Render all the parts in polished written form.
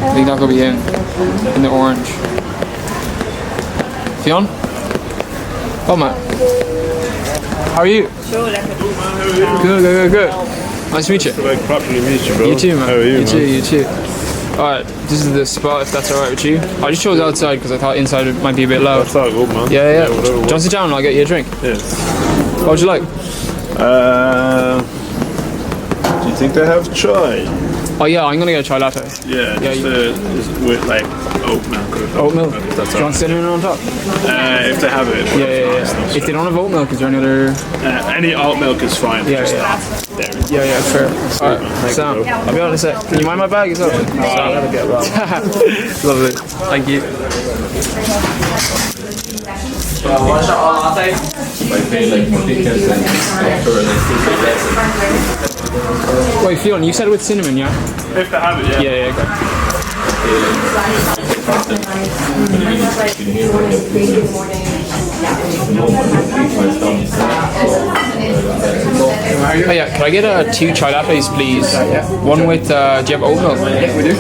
I think that'll be in the orange. Fionn? Oh man. How are you? Good. Nice to meet you. Like properly meet you, bro. You too, man. How are you, man? You too. Alright, this is the spot if that's alright with you. I just chose outside because I thought inside it might be a bit loud. That's all good, man. Yeah. Whatever. Do you want to sit down and I'll get you a drink? Yes. What would you like? Do you think they have chai? Oh yeah, I'm gonna get a chai latte. Yeah, Yeah, just with like oat milk. Oat milk. If Do that's you want cinnamon on top? If they have it. Yeah. If they don't have oat milk, is there any other? Any oat milk is fine. Yeah. Yeah, fair. Alright, Sam, I'll be honest. Can you mind my bag as well? Lovely. Thank you. Wait, Fionn, you said with cinnamon, yeah? If they have it, yeah. Yeah, okay. Oh yeah, can I get 2 chai lattes, please? One with, do you have oat milk? Yeah, we do.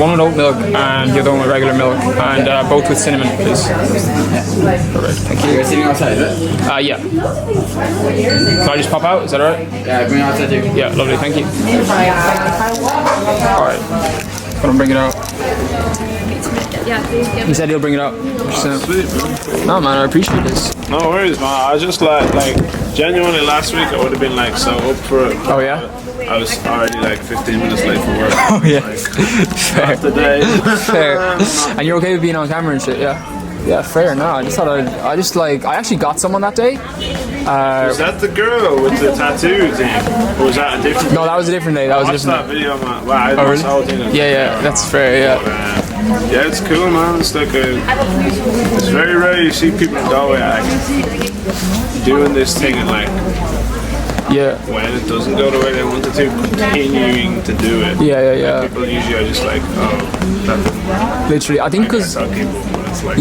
One with oat milk and the other one with regular milk, and both with cinnamon, please. Perfect, thank you. You're sitting outside, is it? Yeah. Can I just pop out? Is that alright? Yeah, bring it outside too. Yeah, lovely, thank you. Alright, gonna bring it out. He said he'll bring it out. Sweet, man. No man, I appreciate this. No worries, man. I just like genuinely last week I would have been like so up for it. Oh yeah? I was already like 15 minutes late for work. Oh yeah. Fair. Today. Fair. And you're okay with being on camera and shit, yeah? Yeah, fair. No, I actually got someone that day. Was that the girl with the tattoo thing? Or was that a different? No, that was a different day. That was a Watched different that video, man. Wow, I really? the whole thing. Yeah, that's fair, yeah. Yeah, it's cool, man. It's like it's very rare you see people in Galway like doing this thing and like Yeah. when it doesn't go the way they wanted to, continuing to do it. Yeah. People usually are just like, oh, that didn't work. Literally, I think because I'll keep it, but it's like,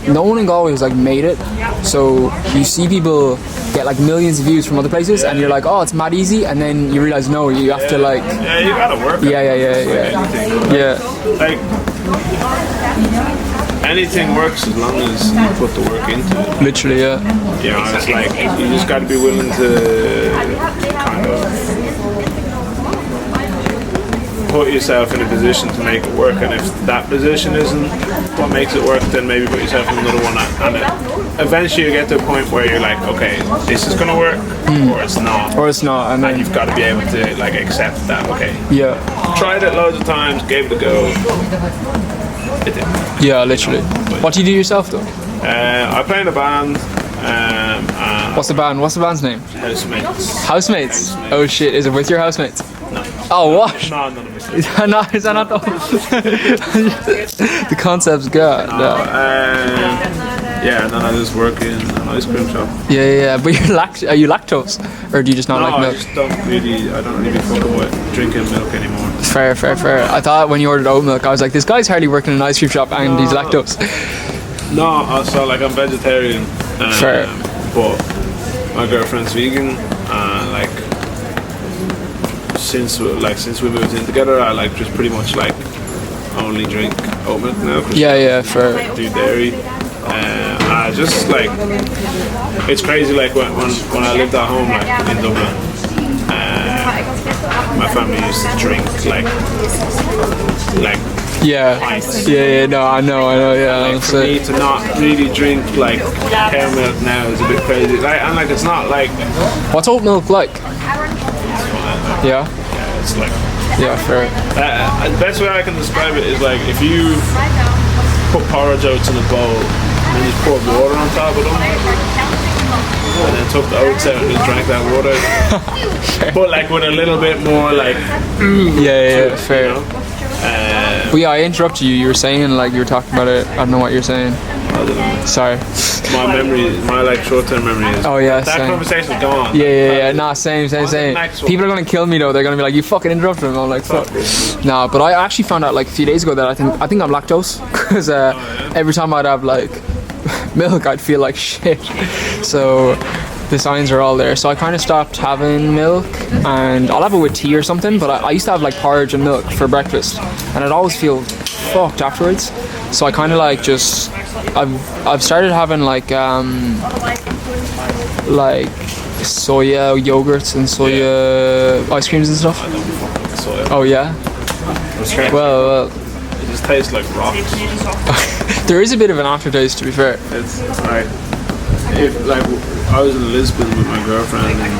no one in Galway has like made it, so you see people get like millions of views from other places, and you're like, oh, it's mad easy, and then you realize no, you have to like. Yeah, you gotta work. Like anything works as long as you put the work into it. Literally, yeah. You know, it's like you just got to be willing to kind of put yourself in a position to make it work, and if that position isn't what makes it work, then maybe put yourself in another one, and eventually you get to a point where you're like, okay, this is gonna work, or it's not. And then You've got to be able to like accept that. Okay, yeah, tried it loads of times, gave it a go. It didn't. yeah, literally. What do you do yourself though? I play in a band. What's the band's name? Housemates. Housemates. Oh shit, is it with your housemates? No. Oh what? No, none of it. Is that not the the concept's good? No. Yeah, and then I just work in an ice cream shop. Yeah. But are you lactose, or do you just not like I milk? just don't really fucking with drinking milk anymore. Fair. I thought when you ordered oat milk, I was like, this guy's hardly working in an ice cream shop and he's lactose. No, so like I'm vegetarian. Fair. But my girlfriend's vegan. Like since we moved in together, I like just pretty much like only drink oat milk now. Yeah, fair. I do dairy. I just like it's crazy. Like when I lived at home, like in Dublin, my family used to drink like Yeah. pints. Yeah. No, I know. Yeah. Like for me to not really drink like cow milk now is a bit crazy. And it's not like What's oat milk like? Yeah. it's like Yeah, fair. the best way I can describe it is like if you put porridge oats in a bowl and then you pour water on top of them and then took the oats out and just drank that water. But like with a little bit more like Yeah, fair. you know? Well, yeah, I interrupted you. You were saying like you were talking about it. I don't know what you're saying. I don't know. Sorry. My like short-term memory is Oh yeah, that same. conversation's gone. Yeah. Nah, same. the next one? People are gonna kill me though. They're gonna be like, you fucking interrupted him. I'm like, fuck. Nah, but I actually found out like a few days ago that I think I'm lactose because every time I'd have like milk, I'd feel like shit. So the signs are all there. So I kind of stopped having milk, and I'll have it with tea or something. But I used to have like porridge and milk for breakfast, and I'd always feel fucked afterwards. So I kind of like just I've started having like soya yogurts and soya ice creams and stuff. I don't fuck with soya. Oh yeah. Well, It just tastes like rocks. there is a bit of an aftertaste, to be fair. It's like if like I was in Lisbon with my girlfriend in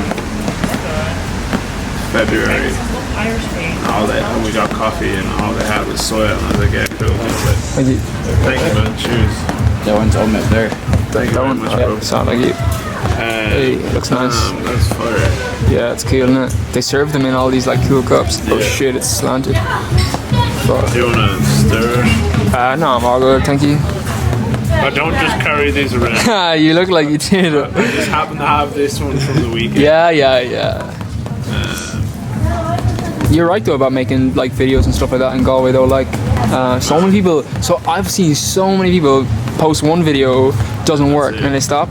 February. And we got coffee and all they had was soya, and I was like, yeah, cool. Thank you. Thank you, man. Cheers. That one's on it there. Thank you very much, bro. Sound like you. Hey, looks nice. That's fire. Yeah, it's cool, isn't it? They serve them in all these like cool cups. Oh Yeah. shit, it's slanted. Do you wanna stir? No, I'm all good, thank you. I don't just carry these around. You look like you did. I just happen to have this one from the weekend. Yeah. You're right though about making like videos and stuff like that in Galway though. Like, so many people. So I've seen so many people post one video, doesn't work, and they stop.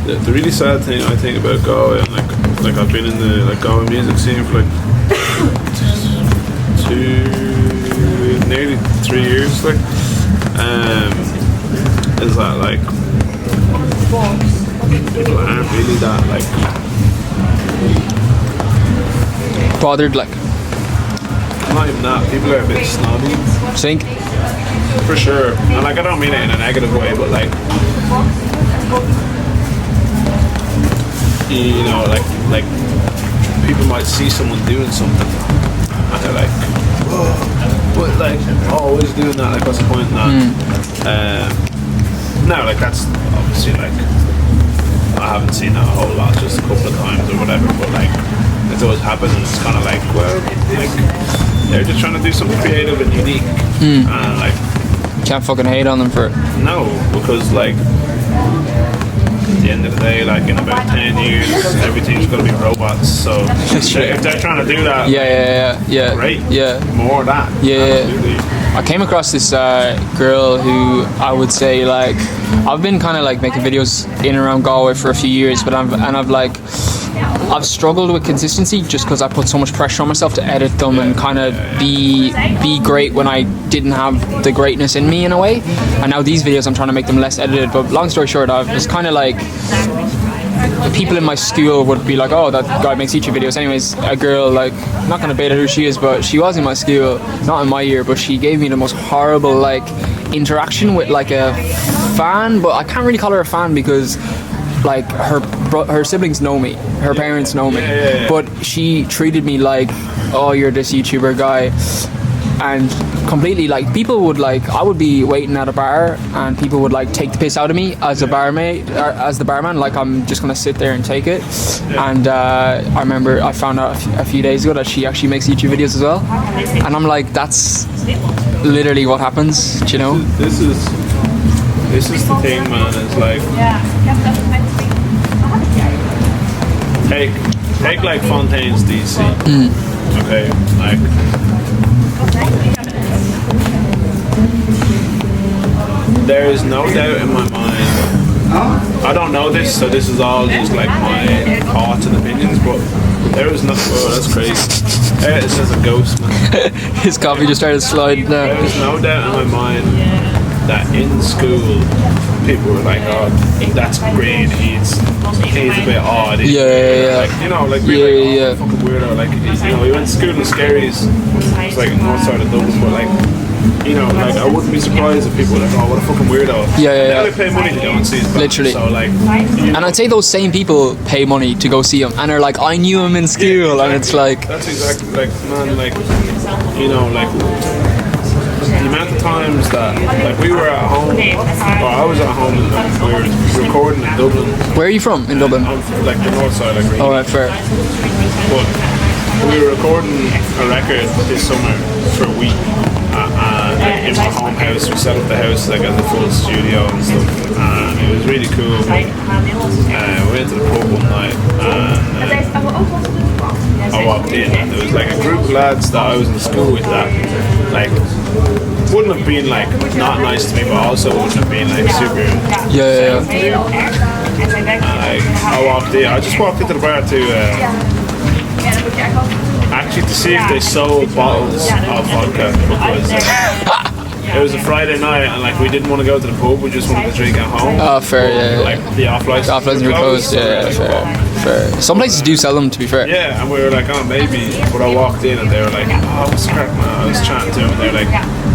The really sad thing I think about Galway, and like I've been in the like Galway music scene for like nearly 3 years, like, is that like people aren't really that like Bothered, like, not even that. People are a bit snobby, think. for sure. And like I don't mean it in a negative way, but like you know, like people might see someone doing something and they're like, whoa, but like always doing that, like what's the point in that? No, like that's obviously like I haven't seen that a whole lot, just a couple of times or whatever, but like it's always happened, and it's kind of like, well, like they're just trying to do something creative and unique, and like Can't fucking hate on them for it. no, because like at the end of the day, like in about 10 years, everything's going to be robots. So if they're trying to do that, Yeah. great. Yeah. More of that. Yeah. Absolutely. I came across this girl who I would say like I've been kind of like making videos in and around Galway for a few years, but I've struggled with consistency just because I put so much pressure on myself to edit them and kind of be great when I didn't have the greatness in me in a way. And now these videos I'm trying to make them less edited. But long story short, I was kind of like people in my school would be like, oh, that guy makes YouTube videos. Anyways, a girl, like, I'm not gonna beta who she is, but she was in my school, not in my year, but she gave me the most horrible like interaction with like a fan, but I can't really call her a fan because like her siblings know me, her parents know me, but she treated me like, oh, you're this YouTuber guy, and completely like people would like I would be waiting at a bar and people would like take the piss out of me as a barmaid, as the barman, like I'm just gonna sit there and take it. And I remember I found out a few days ago that she actually makes YouTube videos as well, and I'm like, that's literally what happens, do you know? This is the thing, man. It's like take like Fontaine's DC. Okay, like there is no doubt in my mind. I don't know this, so this is all just like my thoughts and opinions. But there is no. Oh, that's crazy. It says a ghost, man. His coffee just started sliding down. There is no doubt in my mind that in school people were like, oh, that's great. He's a bit odd. Yeah. Like, you know, like fucking weirdo. Like, you know, he went to school in Scaries. It's like north side of Dublin, but like, you know, like I wouldn't be surprised if people were like, oh, what a fucking weirdo. Yeah. They pay money to go and see his band. Literally. So like, And I'd say those same people pay money to go see him and are like, I knew him in school, and it's like, that's exactly like, man, like, you know, like the amount of times that like we were at home, or I was at home, and we were recording in Dublin. where are you from in Dublin? I'm from, like the north side, like. Oh, right, fair. But we were recording a record this summer for a week like in my home house. We set up the house like as a full studio and stuff, and it was really cool. We went to the pub one night and I walked in and there was like a group of lads that I was in school with that like wouldn't have been like not nice to me, but also wouldn't have been like super Yeah. I like I walked in. I just walked into the bar to actually to see if they sold bottles of vodka. It was a Friday night, and like we didn't want to go to the pub. We just wanted to drink at home. Oh, fair, yeah. Like the off-license. Off-license were closed, yeah, fair. Some places do sell them, to be fair. Yeah, and we were like, oh, maybe. But I walked in, and they were like, oh, what's the crack, man? I was chatting to them, and they were like,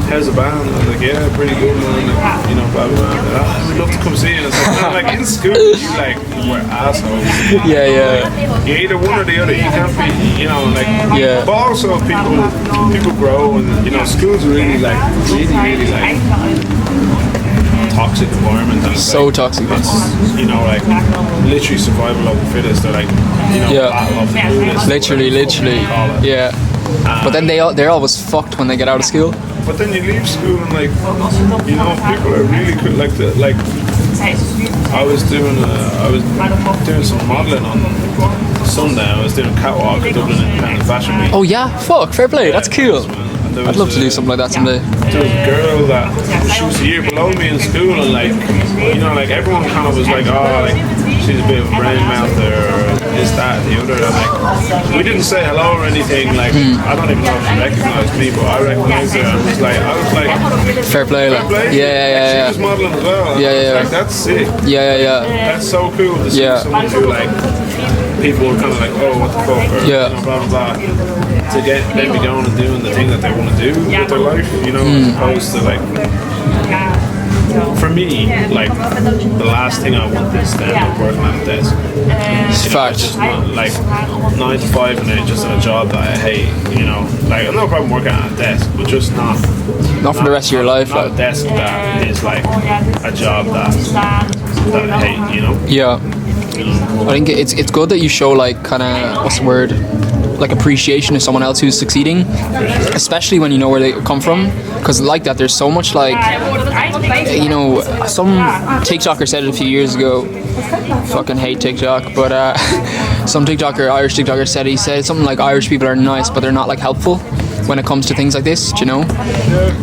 how's the band? I was like, yeah, pretty good, man. Like, you know, blah, blah, blah. Oh, we'd love to come see you. And it's like, no, like in school, you like were assholes. Yeah. You're either one or the other. You can't be, you know, like. Yeah. But also, people grow, and you know, school's really like toxic environment. And So like, toxic. It's, you know, like literally survival of the fittest. They're like, you know, battle of the coolest. Literally. Yeah. But then they're always fucked when they get out of school. But then you leave school and like, you know, people are really cool. Like I was doing some modelling on Sunday. I was doing catwalk at Dublin Independent Fashion Week. Oh yeah, fuck, fair play. That's cool. I'd love to do something like that someday. There was a girl that she was a year below me in school, and like, you know, like everyone kind of was like, oh, like she's a bit of a brain mouth or this, that, and the other. And like, we didn't say hello or anything. Like, I don't even know if she recognized me, but I recognized her. And I was like, fair play. Like, yeah. She was modeling as well. Yeah. Like, that's sick. Yeah. That's so cool to see someone who like people were kind of like, oh, what the fuck, or you know, blah blah blah. To get them be going and doing the thing that they want to do with their life, you know, as opposed to like, for me, like the last thing I want is to end up working at a desk. You know, just not, like 9 to 5 and then just a job that I hate. You know, like no problem working at a desk, but just not for the rest of your life. Not a desk that is like a job that I hate. You know. Yeah. I think it's good that you show like kind of what's the word, like appreciation of someone else who's succeeding, especially when you know where they come from, because like that there's so much like, you know, some TikToker said it a few years ago, fucking hate TikTok, but some Irish TikToker said, he said something like Irish people are nice but they're not like helpful when it comes to things like this, do you know?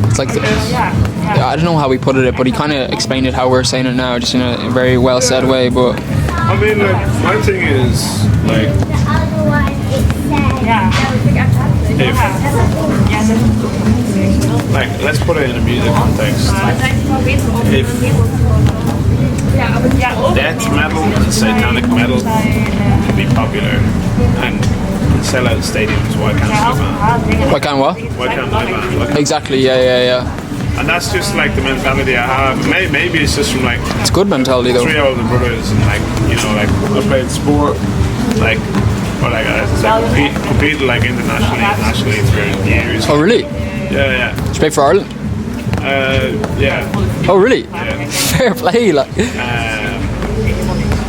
It's like, I don't know how he put it, but he kind of explained it how we're saying it now, just in a very well said way. But I mean, like, my thing is like, if, like, let's put it in a music context. If death metal and satanic metal can be popular and sell out stadiums, why can't my band? Why can't what? Why can't my band? Exactly, yeah. And that's just like the mentality I have. Maybe it's just from like, it's a good mentality though. 3 older brothers, and like, you know, like I played sport, like, or like I competed like internationally and nationally for years. Oh really? Yeah. Did you play for Ireland? Yeah. Oh really? Yeah. Fair play, like.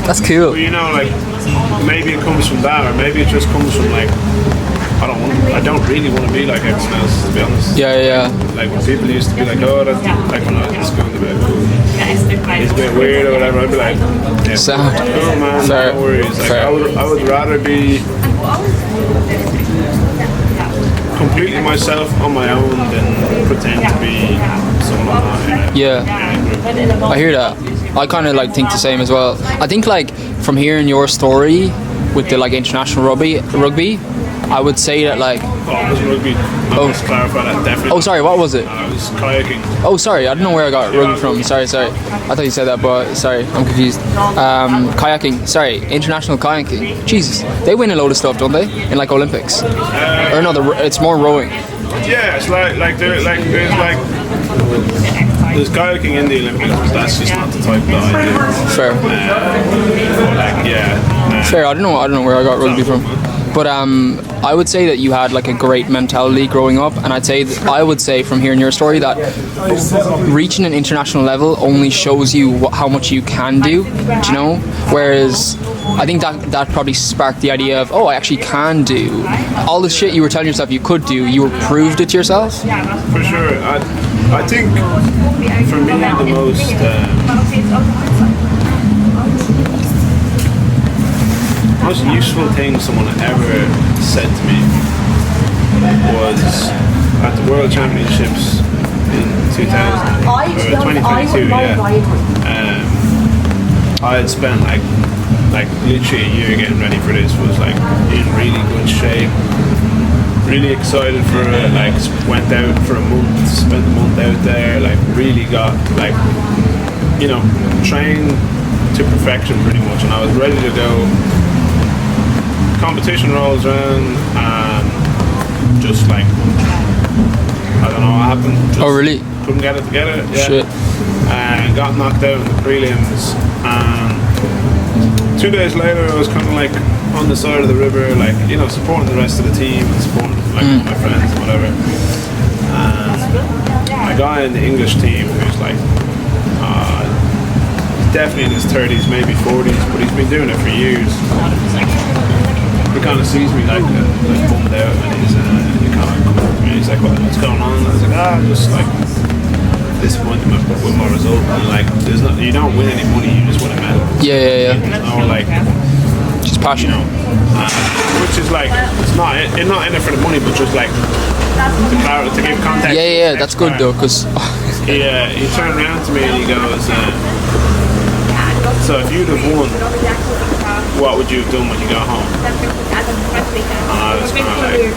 That's cool. But you know, like, maybe it comes from that, or maybe it just comes from like, I don't really want to be like everyone else, to be honest. Yeah. Like when people used to be like, oh, that's like when I was in school, they'd be like, oh, he's a bit weird or whatever. I'd be like, yeah, sound. Cool, man, Fair. no worries. Like, Fair. I would rather be completely myself on my own than pretend to be someone I'm not. Yeah. I hear that. I kind of like think the same as well. I think like from hearing your story with the like international rugby, I would say that like. Oh, it wasn't rugby. I must clarify that definitely. Oh, sorry. What was it? I was kayaking. Oh, sorry. I don't know where I got rugby from. Sorry. I thought you said that, but sorry, I'm confused. Kayaking. Sorry, international kayaking. Jesus, they win a load of stuff, don't they? In like Olympics. Or no, it's more rowing. Yeah, it's like there's kayaking in the Olympics, but that's just not the type that I do. Fair. Fair. I don't know where I got rugby from. But I would say that you had like a great mentality growing up, and I would say from hearing your story that reaching an international level only shows you how much you can do, you know? Whereas I think that probably sparked the idea of, oh, I actually can do all the shit you were telling yourself you could do. You proved it to yourself. For sure. I think for me the most useful thing someone ever said to me was at the World Championships in 2000 or 2022. I had spent like like literally a year getting ready for this. Was like in really good shape. Really excited for it. Like went out for a month, spent a month out there. Like really got like, you know, trained to perfection pretty much, and I was ready to go. Competition rolls around and just like, I don't know what happened. Just really? Couldn't get it together. Yeah. Shit. And got knocked out in the prelims. And 2 days later, I was kind of like on the side of the river, like, you know, supporting the rest of the team and supporting like my friends and whatever. And a guy in the English team who's like, definitely in his 30s, maybe 40s, but he's been doing it for years. He kind of sees me like bummed out, and he kind of comes up to me. He's like, "What's going on?" And I was like, just like disappointed with my result. And like, there's not, you don't win any money, you just win a medal. Yeah. You know, like Just passion. You know, which is like, it's not in it for the money, but just like to give context. Yeah. That's good though, because he turned around to me and he goes, "So if you'd have won, what would you have done when you got home?" And I was kind of like,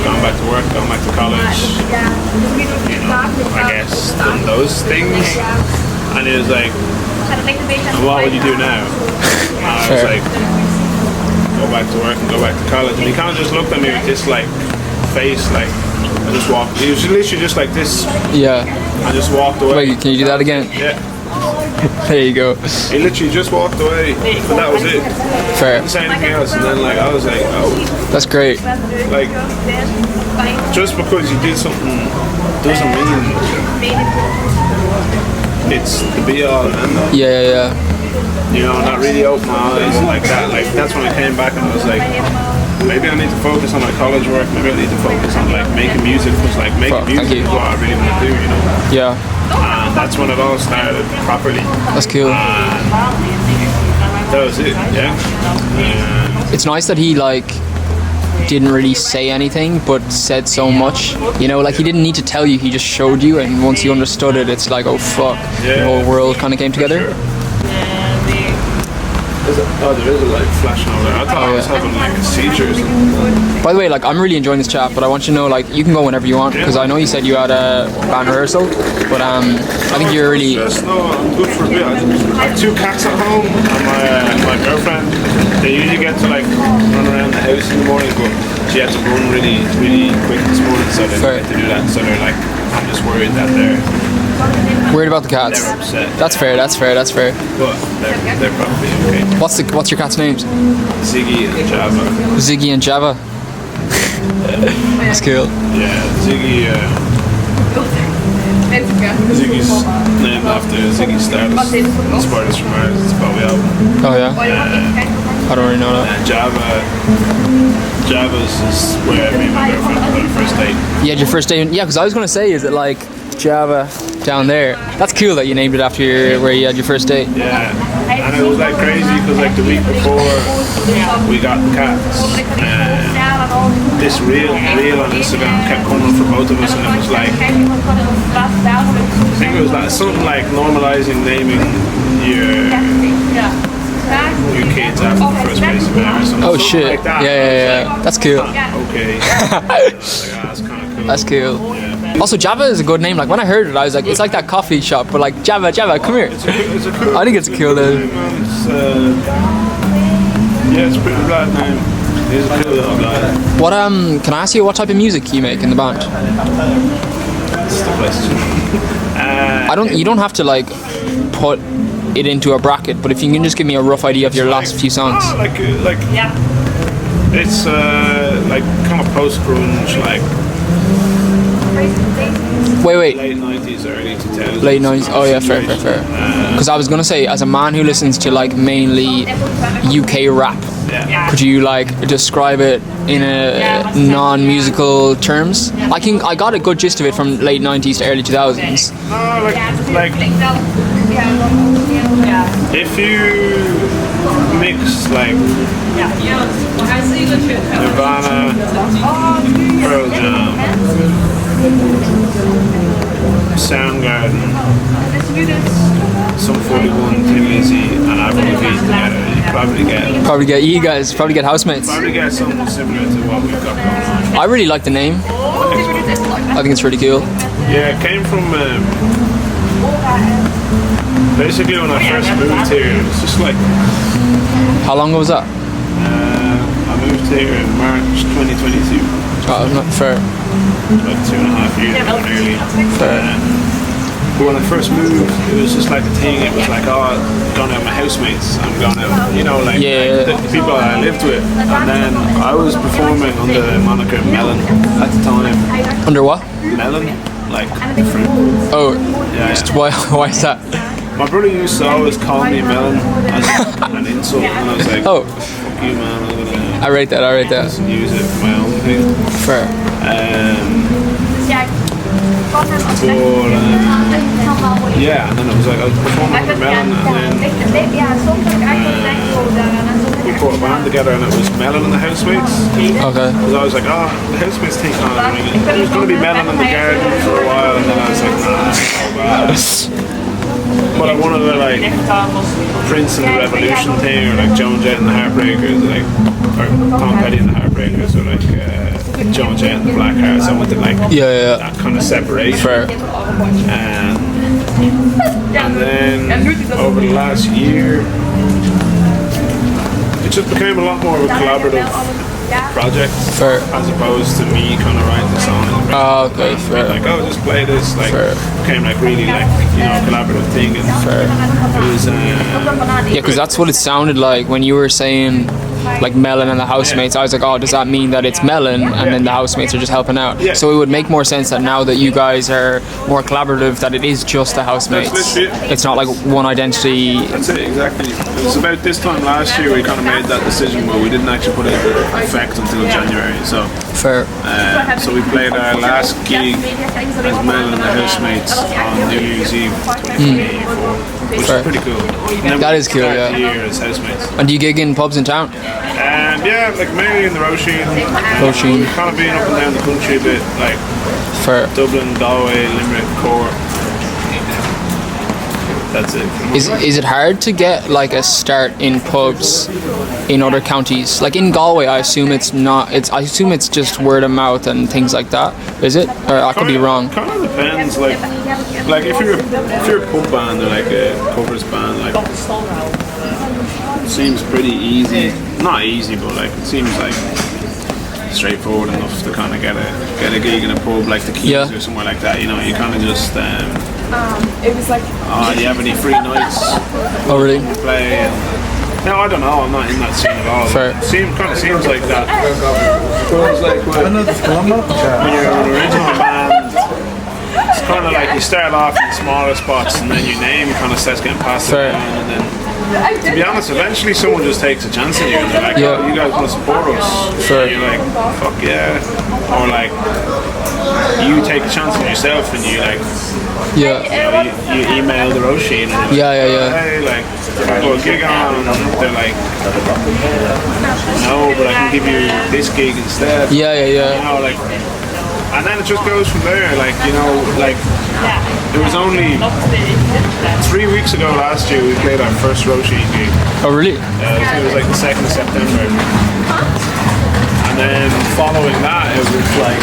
going back to work, going back to college, you know, I guess done those things. And he was like, "And what would you do now?" And I was like, "Go back to work and go back to college." And he kind of just looked at me with this like face, like I just walked. He was literally just like this. yeah. I just walked away. Wait, can you do that again? Yeah. There you go. He literally just walked away, and that was it. Fair. Didn't say anything else, and then like I was like, oh, That's great. like just because you did something doesn't mean it's the be all and end all. Yeah. You know, and that really opened my eyes like that. Like that's when I came back and I was like, maybe I need to focus on my college work. Maybe I need to focus on like making music. Because like making Fuck, thank music you. is what I really want to do. You know. Yeah. And that's when it all started properly. That's cool. That was it, yeah. It's nice that he like didn't really say anything but said so much. You know, like he didn't need to tell you, he just showed you, and once you understood it, it's like, oh fuck, the whole world kind of came together. There is a light flashing over there. I thought I was having like a seizure or something. By the way, like I'm really enjoying this chat, but I want you to know, like, you can go whenever you want, because I know you said you had a band rehearsal, but I think you're really... No, I'm good for a bit. I have 2 cats at home, and my girlfriend, they usually get to like run around the house in the morning, but she had to run really, really quick this morning, so they didn't get to do that. So they're like, I'm just worried that Worried about the cats. they're upset. That's fair. But they're probably okay. What's your cat's names? Ziggy and Java. Ziggy and Java. That's cool. Yeah, Ziggy. Ziggy's named after Ziggy Stardust, Spiders from Mars. It's probably album. Oh yeah. I don't really know that. And Java's is where me and my girlfriend had our first date. You had your first day. Yeah, because I was gonna say, is it like Java down there? That's cool that you named it after where you had your first date. Yeah, and it was like crazy because like the week before we got the cats, and this reel on Instagram kept coming up for both of us, and it was like, I think it was like something like normalizing naming your kids after the first place of or something. Oh shit! Like that. Yeah. That's cool. Okay. That's kind of cool. That's cool. Also, Java is a good name. Like when I heard it, I was like, it's like that coffee shop, but like Java, come here. It's a cool. I think it's a cool name. It's a pretty rad name. He's a cool little guy. What can I ask you what type of music you make in the band? That's the question. You don't have to like put it into a bracket, but if you can just give me a rough idea of your last few songs. It's like kind of post grunge, like Wait. late 90s, early 2000s. Late 90s. Oh yeah, fair. Because I was gonna say, as a man who listens to like mainly UK rap, could you like describe it in a non-musical terms? I got a good gist of it from late 90s to early 2000s. Like if you mix like Nirvana, Pearl Jam, Soundgarden, some 41, Tin Lizzy, and Avril Lavigne together, you probably get Probably get housemates. probably get something similar to what we've got going on. I really like the name. I think it's really cool. Yeah, it came from basically when I first moved here. It was just like How long ago was that? I moved here in March 2022. Oh, not fair. Like 2.5 years ago nearly. But when I first moved, it was just like a thing. It was like, oh, I'm going out with my housemates. I'm going out, you know, like, Yeah. like the people I lived with. And then I was performing under the moniker Melon at the time. Under what? Melon, like fruit. Oh, Yeah. why is that? My brother used to always call me Melon as an insult, and I was like, Oh, fuck you, man. I'm gonna I rate that. use it for my own thing. Fair. Yeah, and then it was like I was performing under Melon, and then we put a band together, and it was Melon and the Housemates. Okay. Because I was like, oh, the Housemates thing kind of ringing. It was going to be Melon in the Garden for a while, and then I was like, nah, it's so bad. But I wanted to like Prince and the Revolution thing, or like Joan Jett and the Heartbreakers, like, or Tom Petty and the Heartbreakers, or like Joan Jett and the Black Hearts. I wanted like Yeah. that kind of separation. Fair. And then over the last year, it just became a lot more of a collaborative project, Fair. as opposed to me kind of writing the song. Oh, okay, fair. Like, oh, just play this. Like, Fair. became like really like, you know, a collaborative thing. And Fair. it was Yeah, because that's what it sounded like when you were saying like Melon and the housemates. I was like, oh, does that mean that it's Melon and then the housemates are just helping out? Yeah. So it would make more sense that now that you guys are more collaborative, that it is just the housemates. That's literally it. It's not like one identity. That's it, exactly. It was about this time last year we kind of made that decision where we didn't actually put it into effect until January. So Fair. so we played our last gig as Melon and the Housemates on New Year's Eve 2024, which Fair. is pretty cool. And then That we is cool, started yeah. the year as Housemates. And do you gig in pubs in town? Yeah, like mainly in the Roisin. Roisin. Kind of being up and down the country a bit, like Fair. Dublin, Galway, Limerick, Cork. That's it. Is it hard to get like a start in pubs in other counties? Like in Galway, I assume it's not. I assume it's just word of mouth and things like that. Is it? Or I could be wrong. Kind of depends. Like if you're a pub band or like a covers band, like it seems pretty easy. Not easy, but like it seems like straightforward enough to kind of get a gig in a pub like the Keys Yeah. or somewhere like that. You know, you kind of just. It was like Oh, do you have any free nights? Oh really? Play. No, I don't know. I'm not in that scene at all. Fair. Kind of seems like that. It's like when you're an original band, it's kind of like you start off in smaller spots and then your name kind of starts getting passed Fair. around, and then to be honest, eventually someone just takes a chance on you and they're like, Yeah. oh, you guys want to support us? Fair. And you're like, fuck yeah. Or like, you take a chance on yourself and you like, Yeah. you email the Roisin and you're like, Yeah. hey, like, I got a gig on, and they're like, no, but I can give you this gig instead. Yeah. You know, like, and then it just goes from there. Like, you know, like, it was only 3 weeks ago last year we played our first Roisin gig. Oh really? It was like the 2nd of September. And then following that, it was like,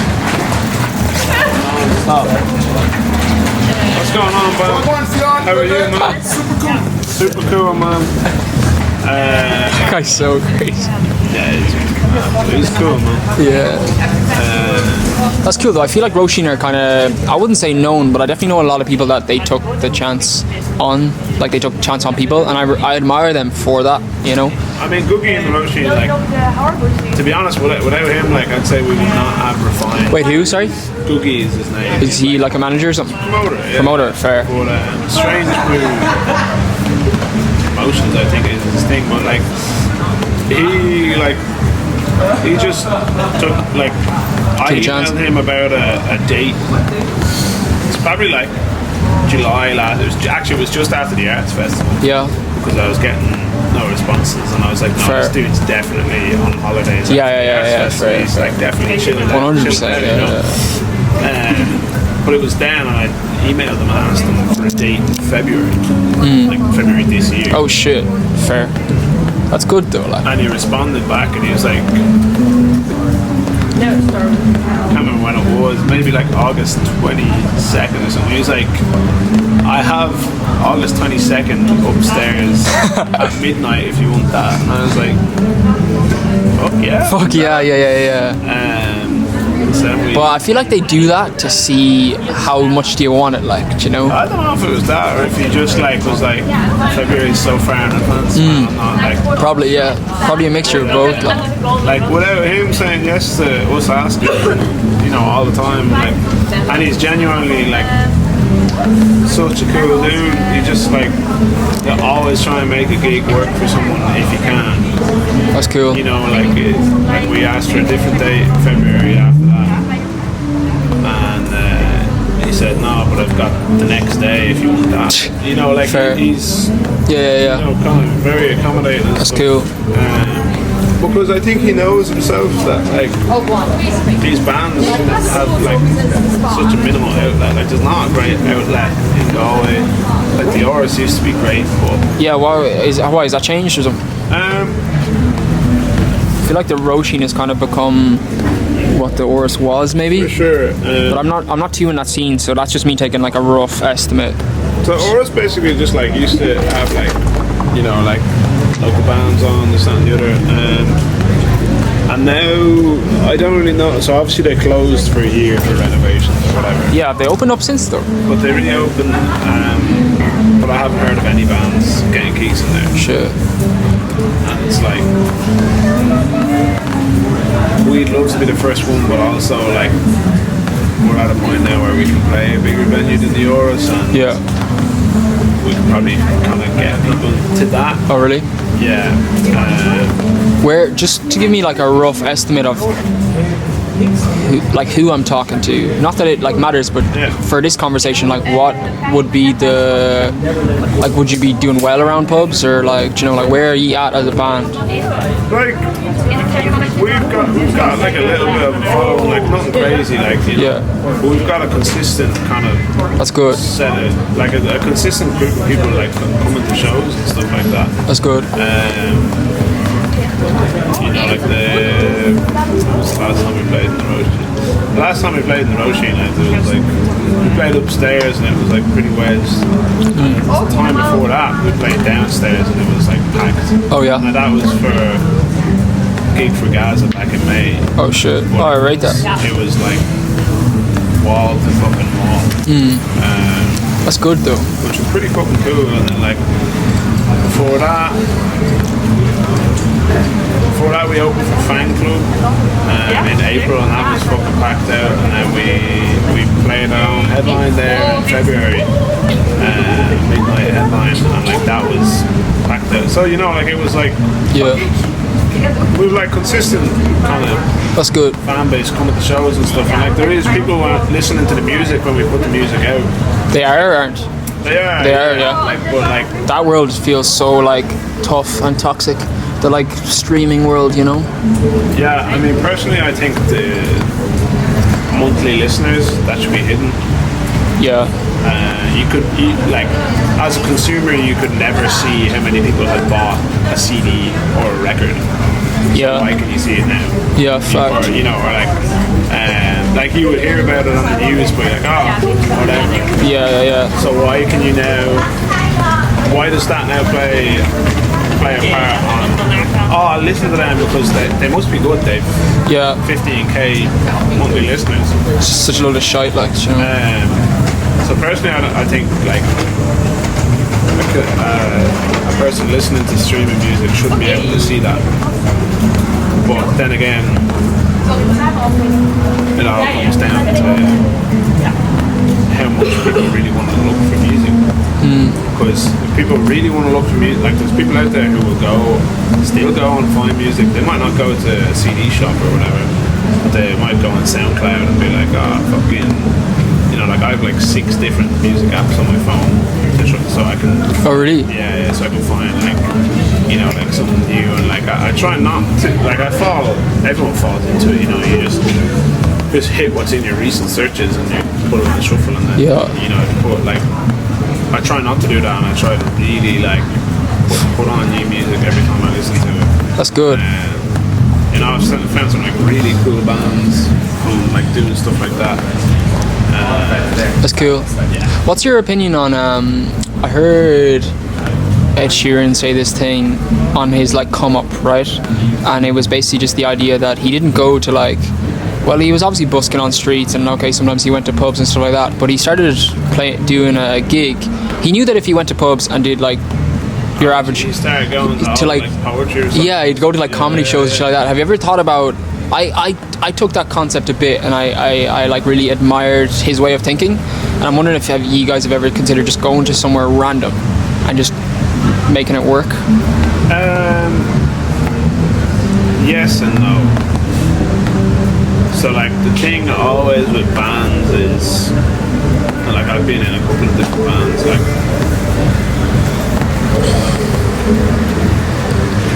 non-stop. What's going on, bud? How are you, man? Super cool, man. That guy's so crazy. Yeah, it's cool, man. Yeah. That's cool though. I feel like Roisin are kind of, I wouldn't say known, but I definitely know a lot of people that they took the chance on. Like they took a chance on people, and I admire them for that, you know? I mean, Googie and the Roisin, like, to be honest, without him, like, I'd say we would not have refined. Wait, who? Sorry? Googie is his name. Is he like a manager or something? Promoter, yeah. Promoter, fair. But Strange Brew Emotions, I think, is his thing. But like, he just took, like, I Take a chance. emailed him about a date. It's probably like July last. It was just after the Arts Festival. Yeah. Because I was getting no responses, and I was like, no, Fair. this dude's definitely on holidays. Yeah, after the Arts Festival. fair, He's fair. like definitely chilling out. 100%, you know. But it was then I emailed them and asked them for a date in February, like February this year. Oh shit, fair. That's good though, like. And he responded back and he was like, I can't remember when it was, maybe like August 22nd or something. He was like, I have August 22nd upstairs at midnight if you want that. And I was like, fuck yeah. Fuck yeah. So we, But I feel like they do that to see how much do you want it, like, do you know? I don't know if it was that or if he just like was like, February's so far in advance. I'm not like, Probably, yeah. Probably a mixture of both, like. without him saying yes to us asking, you know, all the time, like, and he's genuinely like such a cool dude. He just like, you always try and make a gig work for someone if you can. That's cool. You know, like we asked for a different date in February after that, and he said no, but I've got the next day if you want that. You know, like Fair. he's Yeah. you know, kind of very accommodating. And That's stuff. cool. Because I think he knows himself that like these bands have like such a minimal outlet. Like there's not a great outlet in Galway. Like the Oris used to be great, but Yeah, why is that changed or something? I feel like the Roisin has kind of become what the Oris was, maybe. for sure. But I'm not too in that scene, so that's just me taking like a rough estimate. So Oris basically just like used to have like, you know, like local bands on this that and the other, and now I don't really know. So obviously they closed for a year for renovations or whatever. Yeah, have they opened up since though? But they reopened, but I haven't heard of any bands getting gigs in there. Shit. And it's like we'd love to be the first one, but also like we're at a point now where we can play a bigger venue than the Oris, and Yeah. we can probably kind of get people to that. Oh really? Yeah. Where, just to give me like a rough estimate of who I'm talking to. Not that it like matters, but Yeah. for this conversation, like what would be the, like would you be doing well around pubs, or like, do you know, like where are you at as a band? Like we've got like a little bit of a following, like nothing crazy, like you know, Yeah. but we've got a consistent kind of That's good. set of like a consistent group of people like coming to shows and stuff like that. That's good. You know, like when was the last time we played in the Roisin? The last time we played in the Roisin, it was like we played upstairs and it was like pretty wedged. The time before that, we played downstairs and it was like packed. Oh yeah. And that was for a gig for Gaza back in May. Oh shit. Oh, I rate that. It was like wall to fucking wall. That's good though. Which was pretty fucking cool. And then like before that we opened for Fan Club in April, and that was fucking packed out. And then we played our own headline there in February, midnight headline, and like that was packed out. So you know, like it was like Yeah. we were like consistent kind of That's good. fan base coming to shows and stuff. And like there is people listening to the music when we put the music out. They are, aren't? They are, yeah. Like, but like That world feels so like tough and toxic. The like streaming world, you know? yeah, I mean, personally, I think the monthly listeners, that should be hidden. Yeah. Like, as a consumer, you could never see how many people had bought a CD or a record. Yeah. Why can you see it now? Yeah, fact. Or, you know, or like you would hear about it on the news, but you're like, oh, whatever. Yeah. So why can you now, why does that now play a part on, oh, I'll listen to them because they must be good, they've Yeah. 15k monthly listeners. It's just such a load of shite, like, you know? So personally, I think like a person listening to streaming music shouldn't be able to see that. But then again, it all comes down to how much people really want to look for music. Because if people really want to look for music, like there's people out there who will still go and find music. They might not go to a CD shop or whatever, but they might go on SoundCloud and be like, fucking, you know, like I have like 6 different music apps on my phone, so I can. Oh, really? Yeah, so I can find like, you know, like something new, and like I try not to, like everyone falls into it, you know, you just just hit what's in your recent searches and you put it on shuffle, and then you put like. I try not to do that, and I try to really like put on new music every time I listen to it. That's good. I've found some like really cool bands from like doing stuff like that. That's cool. What's your opinion on? I heard Ed Sheeran say this thing on his like come up, right? And it was basically just the idea that he didn't go to like. Well, he was obviously busking on streets, and okay, sometimes he went to pubs and stuff like that. But he started doing a gig. He knew that if he went to pubs and did like your average, he started going to like poetry or something. Yeah, he'd go to like comedy shows and shit like that. Have you ever thought about? I took that concept a bit, and I like really admired his way of thinking. And I'm wondering if you guys have ever considered just going to somewhere random and just making it work. Yes and no. So like the thing always with bands is, like I've been in a couple of different bands, like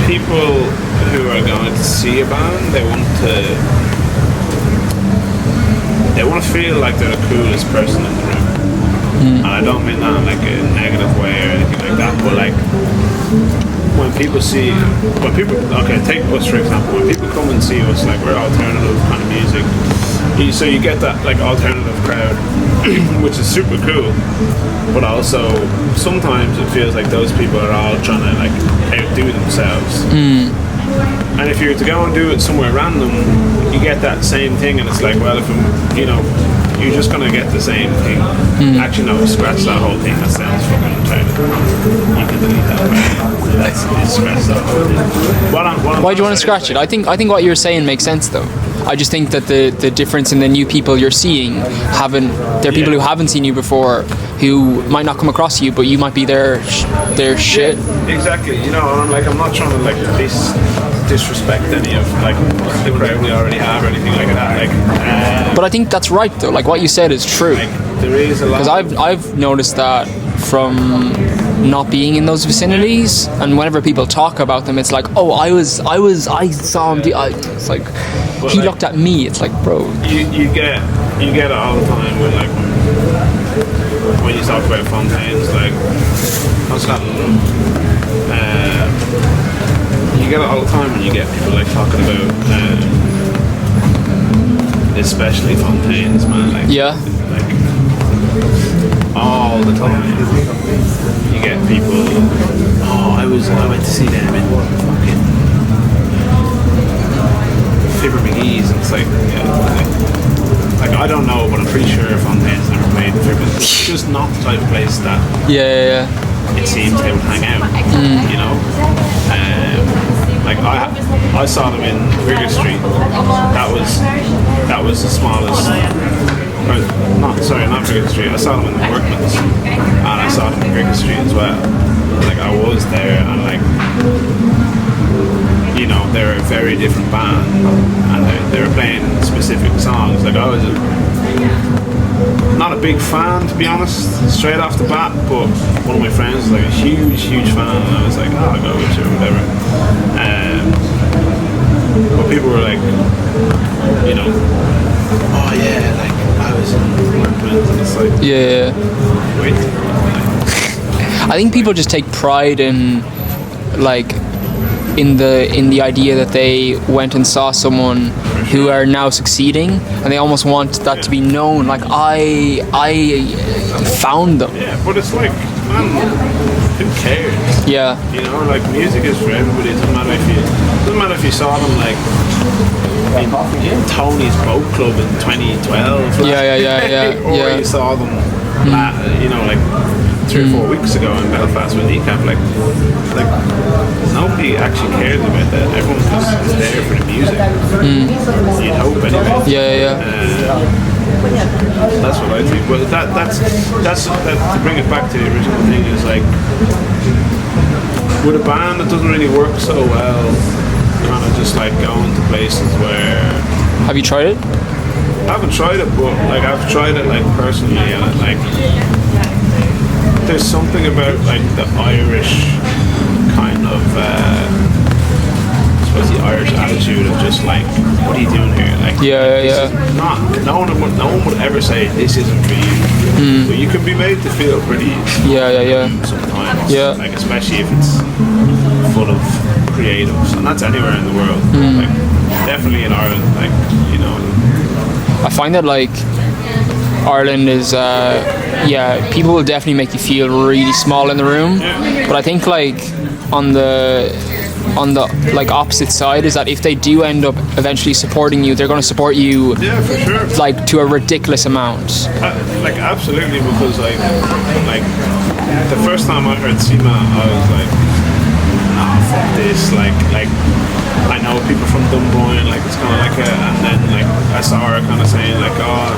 people who are going to see a band, they want to feel like they're the coolest person in the room. And I don't mean that in like a negative way or anything like that, but like when people okay, take us for example, when people come and see us, like we're alternative kind of music, so you get that like alternative crowd, which is super cool, but also sometimes it feels like those people are all trying to like outdo themselves. And if you were to go and do it somewhere random, you get that same thing, and it's like, well, if you're just gonna get the same thing. Actually, no, scratch that whole thing. That sounds fucking retarded. You can delete that. Scratch that whole thing. Why do you want to scratch it? I think what you're saying makes sense though. I just think that the difference in the new people you're seeing they're people who haven't seen you before, who might not come across you, but you might be their shit. Exactly. And I'm not trying to like disrespect any of like the crowd we already have or anything like that. But I think that's right though. Like what you said is true. Like there is a lot. Because I've noticed that from not being in those vicinities, and whenever people talk about them, it's like, oh, I saw him. It's like he looked at me. It's like, bro. You get it all the time with like when you talk about fontaines, like how's that? You get it all the time when you get people like talking about, especially fontaines, man. Like all the time. You get people. Oh, I went to see them in fucking Fibber McGee's, and it's like, like I don't know, but I'm pretty sure Fontaine's never played in Fibber. It's just not the type of place that it seems they would hang out. Like I saw them in Rigger Street. That was the smallest. Not Rigger Street. I saw them in the Workman's, and I saw them in Rigger Street as well. Like I was there, and like they're a very different band, and they were playing specific songs. Like I was not a big fan, to be honest, straight off the bat, but one of my friends was like a huge fan, and I was like, oh, I'll go with you or whatever. But people were like, oh yeah, like I was in Workman's, and it's like, wait. I think people just take pride in like in the idea that they went and saw someone who are now succeeding, and they almost want that to be known, like I found them. Yeah, but it's like, man, who cares? Yeah. Like music is for everybody. It doesn't matter if you saw them like in Tony's Boat Club in 2012. Yeah. Or you saw them like 3 or 4 weeks ago in Belfast with Kneecap. Like nobody actually cares about that. Everyone just is there for the music. You'd hope anyway. That's what I think. But that's to bring it back to the original thing is like with a band that doesn't really work so well, kind of just like going to places where. Have you tried it? I haven't tried it, but like I've tried it like personally, and like there's something about like the Irish kind of I suppose the Irish attitude of just like, what are you doing here? Like, Yeah. not no one would ever say this isn't for you. But you can be made to feel pretty Yeah. sometimes. Yeah. Like especially if it's full of creatives, and that's anywhere in the world. Like definitely in Ireland. Like I find that like Ireland is people will definitely make you feel really small in the room, but I think like on the like opposite side is that if they do end up eventually supporting you, they're going to support you Yeah, for sure. like to a ridiculous amount. Like absolutely, because like the first time I heard Sima, I was like, nah, fuck this. Like I know people from Dunboyne, like it's kind of like and then like I saw her kind of saying like, oh,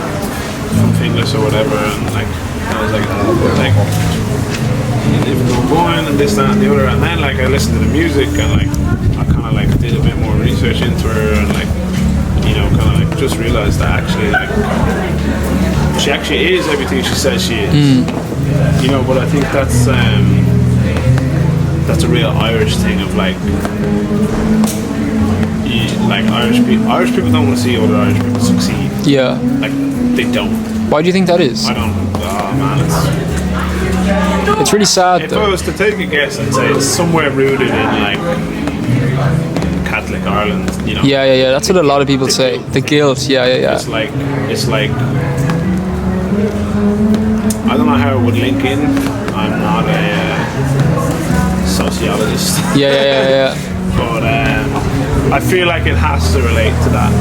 from Finglas or whatever, and like I was like, like you live in Dunboyne and this, that, and the other, and then like I listened to the music and like I kind of like did a bit more research into her and like kind of like just realized that actually like she actually is everything she says she is. But I think that's a real Irish thing of like like Irish people don't want to see other Irish people succeed. Yeah. Like they don't. Why do you think that is? I don't. Oh man, It's really sad if though. I was to take a guess, I'd say it's somewhere rooted in like Catholic Ireland. Yeah. That's what a lot of people say. The guilt. Yeah. It's like I don't know how it would link in. I'm not a sociologist. Yeah. But I feel like it has to relate to that,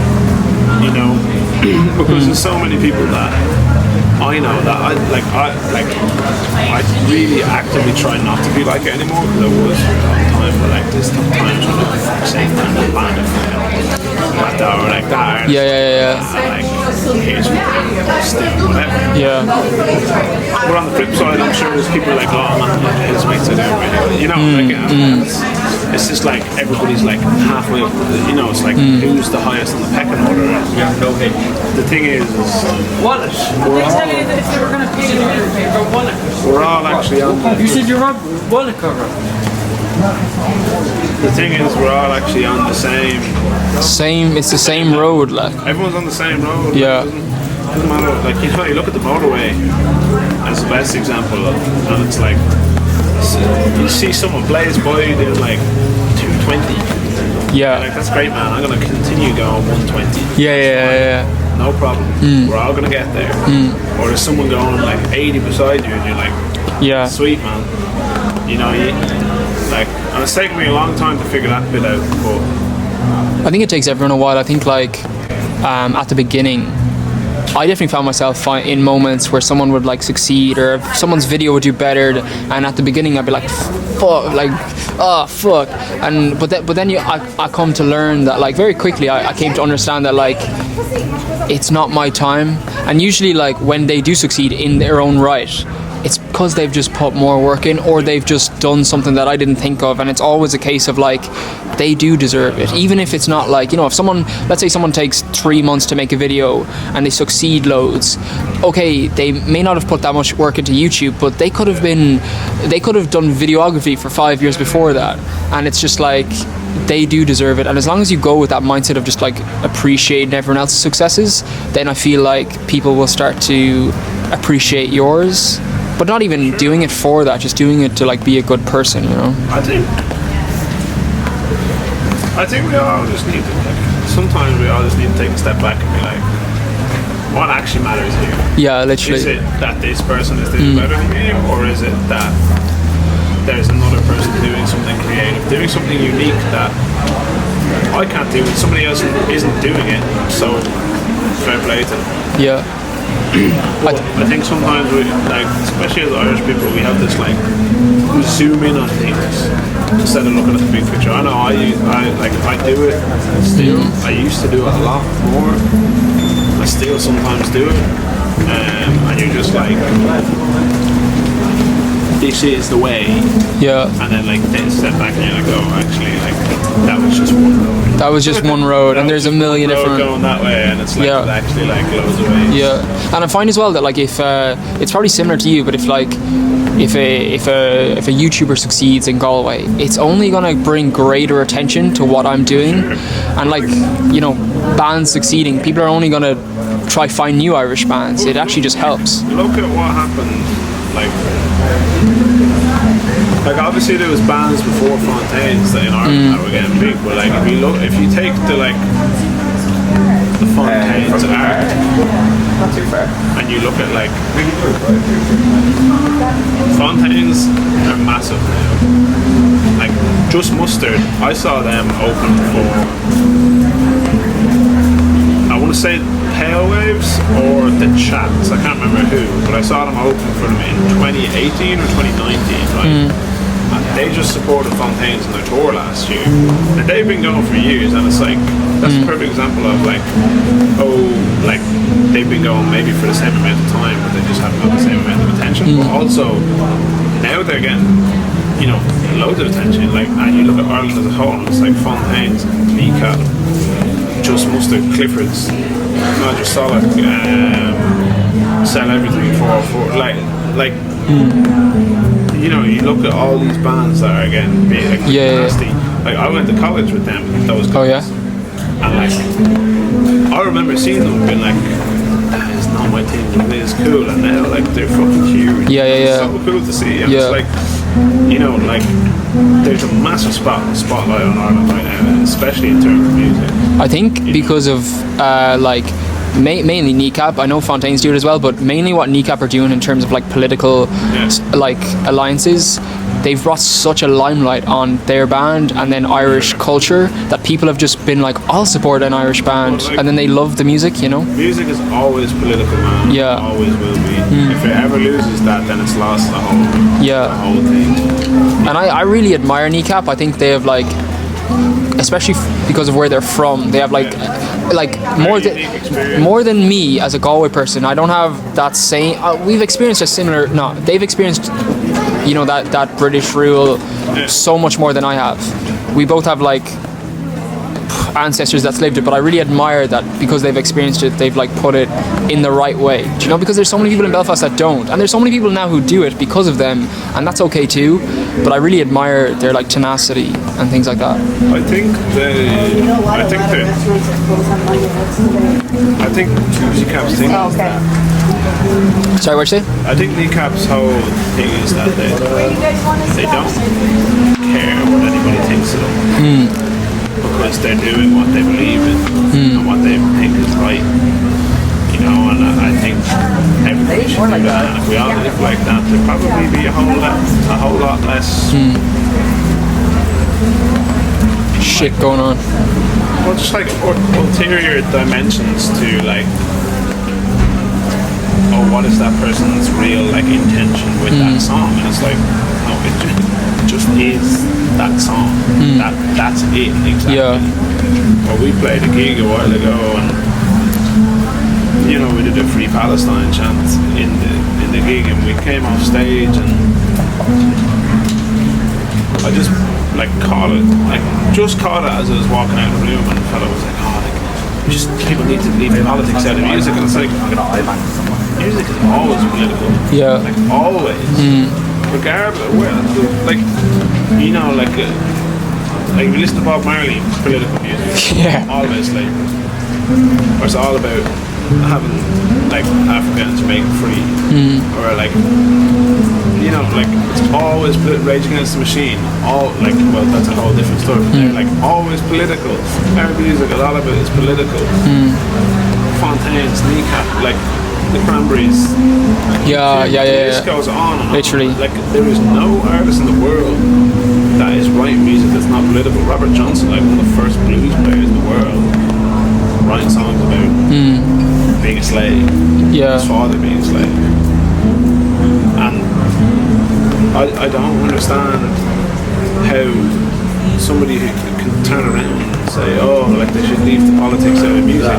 because there's so many people that I know that I really actively try not to be like it anymore, because I was for a long time, but like there's times when I'm saying I'm a band of like that or like that. Yeah. Like here's whatever. Yeah. But on the flip side, I'm sure there's people like, oh man, his mates are doing really well. It's just like everybody's like halfway up. It's like who's the highest on the pecking order. The thing is Wallet. They tell you that if they were going to pay you, they're going to pay for wallet. we're all actually on. You said you're on wallet cover. The thing is, we're all actually on the same. It's the same road, like. Everyone's on the same road. Yeah. Doesn't matter. Like you look at the motorway as the best example, and it's like you see someone blaze by doing like 220. Yeah. Like that's great, man. I'm gonna continue going 120. Yeah. No problem. We're all gonna get there. Or there's someone going like 80 beside you, and you're like, Yeah. sweet man. And it's taken me a long time to figure that bit out. But I think it takes everyone a while. I think like at the beginning, I definitely found myself in moments where someone would like succeed or someone's video would do better, and at the beginning I'd be like, fuck, like, oh fuck, but then I come to learn that like very quickly I came to understand that like it's not my time, and usually like when they do succeed in their own right, it's because they've just put more work in or they've just done something that I didn't think of, and it's always a case of like they do deserve it, even if it's not like, if someone, let's say someone takes 3 months to make a video and they succeed loads, okay, they may not have put that much work into YouTube, but they could have done videography for 5 years before that, and it's just like they do deserve it. And as long as you go with that mindset of just like appreciating everyone else's successes, then I feel like people will start to appreciate yours, but not even doing it for that, just doing it to like be a good person, I think we all just need to sometimes we all just need to take a step back and be like, what actually matters here? Yeah, literally. Is it that this person is doing better than me, or is it that there's another person doing something creative, doing something unique that I can't do and somebody else isn't doing it, so fair play to them. Yeah. But I think sometimes we, like, especially as Irish people, we have this like, we zoom in on things instead of looking at the big picture. I know I do it still. I used to do it a lot more. I still sometimes do it, and you're just like, this is the way, Yeah. and then like they step back and you're like, oh, actually, like that was just one road. That was just one road, That and was there's a just million one road different. going that way, and it's like Yeah. there's actually like loads of ways. Yeah, and I find as well that like if it's probably similar to you, but if a YouTuber succeeds in Galway, it's only gonna bring greater attention to what I'm doing, and like bands succeeding, people are only gonna try find new Irish bands. It actually just helps. Look at what happened, like obviously there was bands before Fontaines that in Ireland that were getting big, but like if you take the Fontaines art and you look at like Fontaines are massive now. Like Just Mustard, I saw them open for, I want to say Pale Waves or The Chats, I can't remember who, but I saw them open for them in 2018 or 2019, right? And they just supported Fontaines on their tour last year. And they've been going for years, and it's like, that's a perfect example of like, they've been going maybe for the same amount of time, but they just haven't got the same amount of attention. But also, now they're getting, loads of attention. Like, and you look at Ireland as a whole, and it's like Fontaines, Kneecap, Just Mustard, Clifford's, Roger Solid, Sell Everything for you look at all these bands that are getting big, like nasty. Like I went to college with them, those guys. Oh yeah. And like I remember seeing them being like, that is not my thing, but it is cool, and now like they're fucking huge. Yeah. It's so cool to see. And it's like, there's a massive spotlight on Ireland right now, especially in terms of music. I think because of mainly Kneecap. I know Fontaines do it as well, but mainly what Kneecap are doing in terms of like political alliances, they've brought such a limelight on their band and then Irish culture that people have just been like, I'll support an Irish band, and then they love the music, Music is always political, man. Yeah. Always will be. If it ever loses that, then it's lost the whole thing. And I really admire Kneecap. I think they have especially because of where they're from, they have more than me as a Galway person. I don't have that same. We've experienced a similar. No, they've experienced, that British rule so much more than I have. We both have ancestors that's lived it, but I really admire that because they've experienced it, they've put it in the right way. Do you know? Because there's so many people in Belfast that don't, and there's so many people now who do it because of them, and that's okay too. But I really admire their tenacity and things like that. I think Kneecap's thing. Oh, okay. Sorry, what'd you say? I think Kneecap's whole thing is that they don't care what anybody thinks of them. Because they're doing what they believe in and what they think is right, and I think everybody should do that. And if we all live like that, there'd probably be a whole lot less shit going on. Well, just ulterior dimensions to what is that person's real intention with that song? And it's like, no, it just is that song. That's it exactly. Yeah. Well, we played a gig a while ago, and we did a Free Palestine chant in the gig, and we came off stage, and I just caught it as I was walking out of the room, and the fellow was like, people need to leave politics out of music, and it's like, music is always political. Yeah. Always. Regardless, if you listen to Bob Marley, political music. Yeah. Always or it's all about having Africa and Jamaica free, or it's always Rage Against the Machine. Well, that's a whole different story. They're always political. Our music, a lot of it is political. Fontaines, Kneecap, the Cranberries. Yeah. This goes on and literally. on. There is no artist in the world that is writing music that's not political. Robert Johnson, one of the first blues players in the world, writing songs about being a slave. Yeah. His father being a slave. And I don't understand how somebody who can turn around and say, they should leave the politics out of music.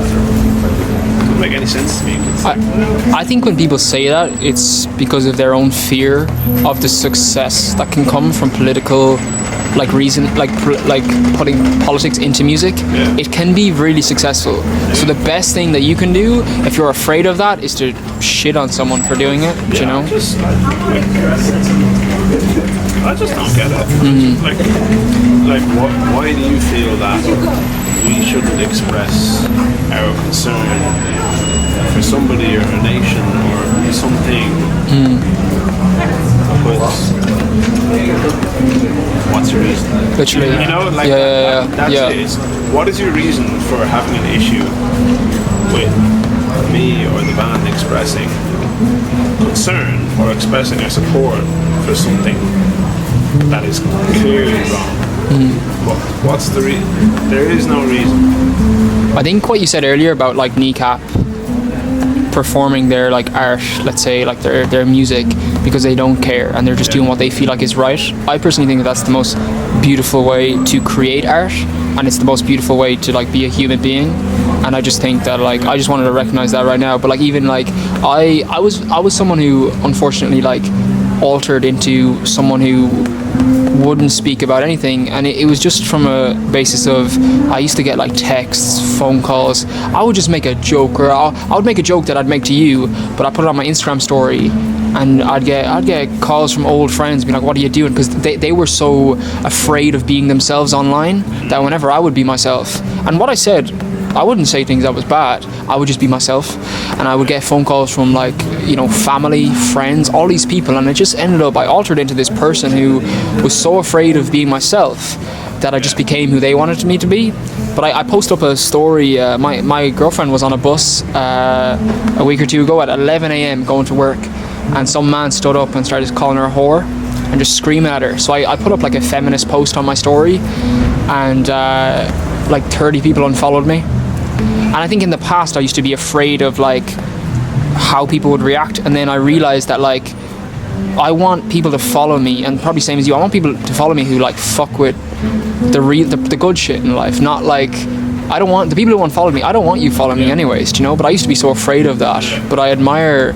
doesn't make any sense to me. It's like, I think when people say that, it's because of their own fear of the success that can come from political, like reason, like putting politics into music. Yeah. It can be really successful. So the best thing that you can do, if you're afraid of that, is to shit on someone for doing it. You know. I just don't get it. Why do you feel that we shouldn't express our concern for somebody or a nation or something? Because what's your reason? Literally. You know, like that's it. What is your reason for having an issue with me or the band expressing concern or expressing our support for something that is clearly wrong? What's the reason? There is no reason. I think what you said earlier about like Kneecap performing their like art, let's say like their music, because they don't care and they're just doing what they feel like is right. I personally think that's the most beautiful way to create art, and it's the most beautiful way to like be a human being. And I just think that like I just wanted to recognize that right now. But like even like I was someone who unfortunately like altered into someone who wouldn't speak about anything, and it was just from a basis of I used to get like texts, phone calls. I would just make a joke, or I would make a joke that I'd make to you, but I put it on my Instagram story, and I'd get calls from old friends being like, what are you doing? Because they were so afraid of being themselves online that whenever I would be myself, and what I said, I wouldn't say things that was bad. I would just be myself, and I would get phone calls from like, you know, family, friends, all these people, and it just ended up I altered into this person who was so afraid of being myself that I just became who they wanted me to be. But I posted up a story. My girlfriend was on a bus a week or two ago at 11 a.m. going to work, and some man stood up and started calling her a whore and just screaming at her. So I put up like a feminist post on my story, and like 30 people unfollowed me. And I think in the past I used to be afraid of like how people would react, and then I realized that like I want people to follow me, and probably same as you, I want people to follow me who like fuck with the good shit in life, not like I don't want the people who won't follow me, I don't want you following me anyways, do you know? But I used to be so afraid of that. But I admire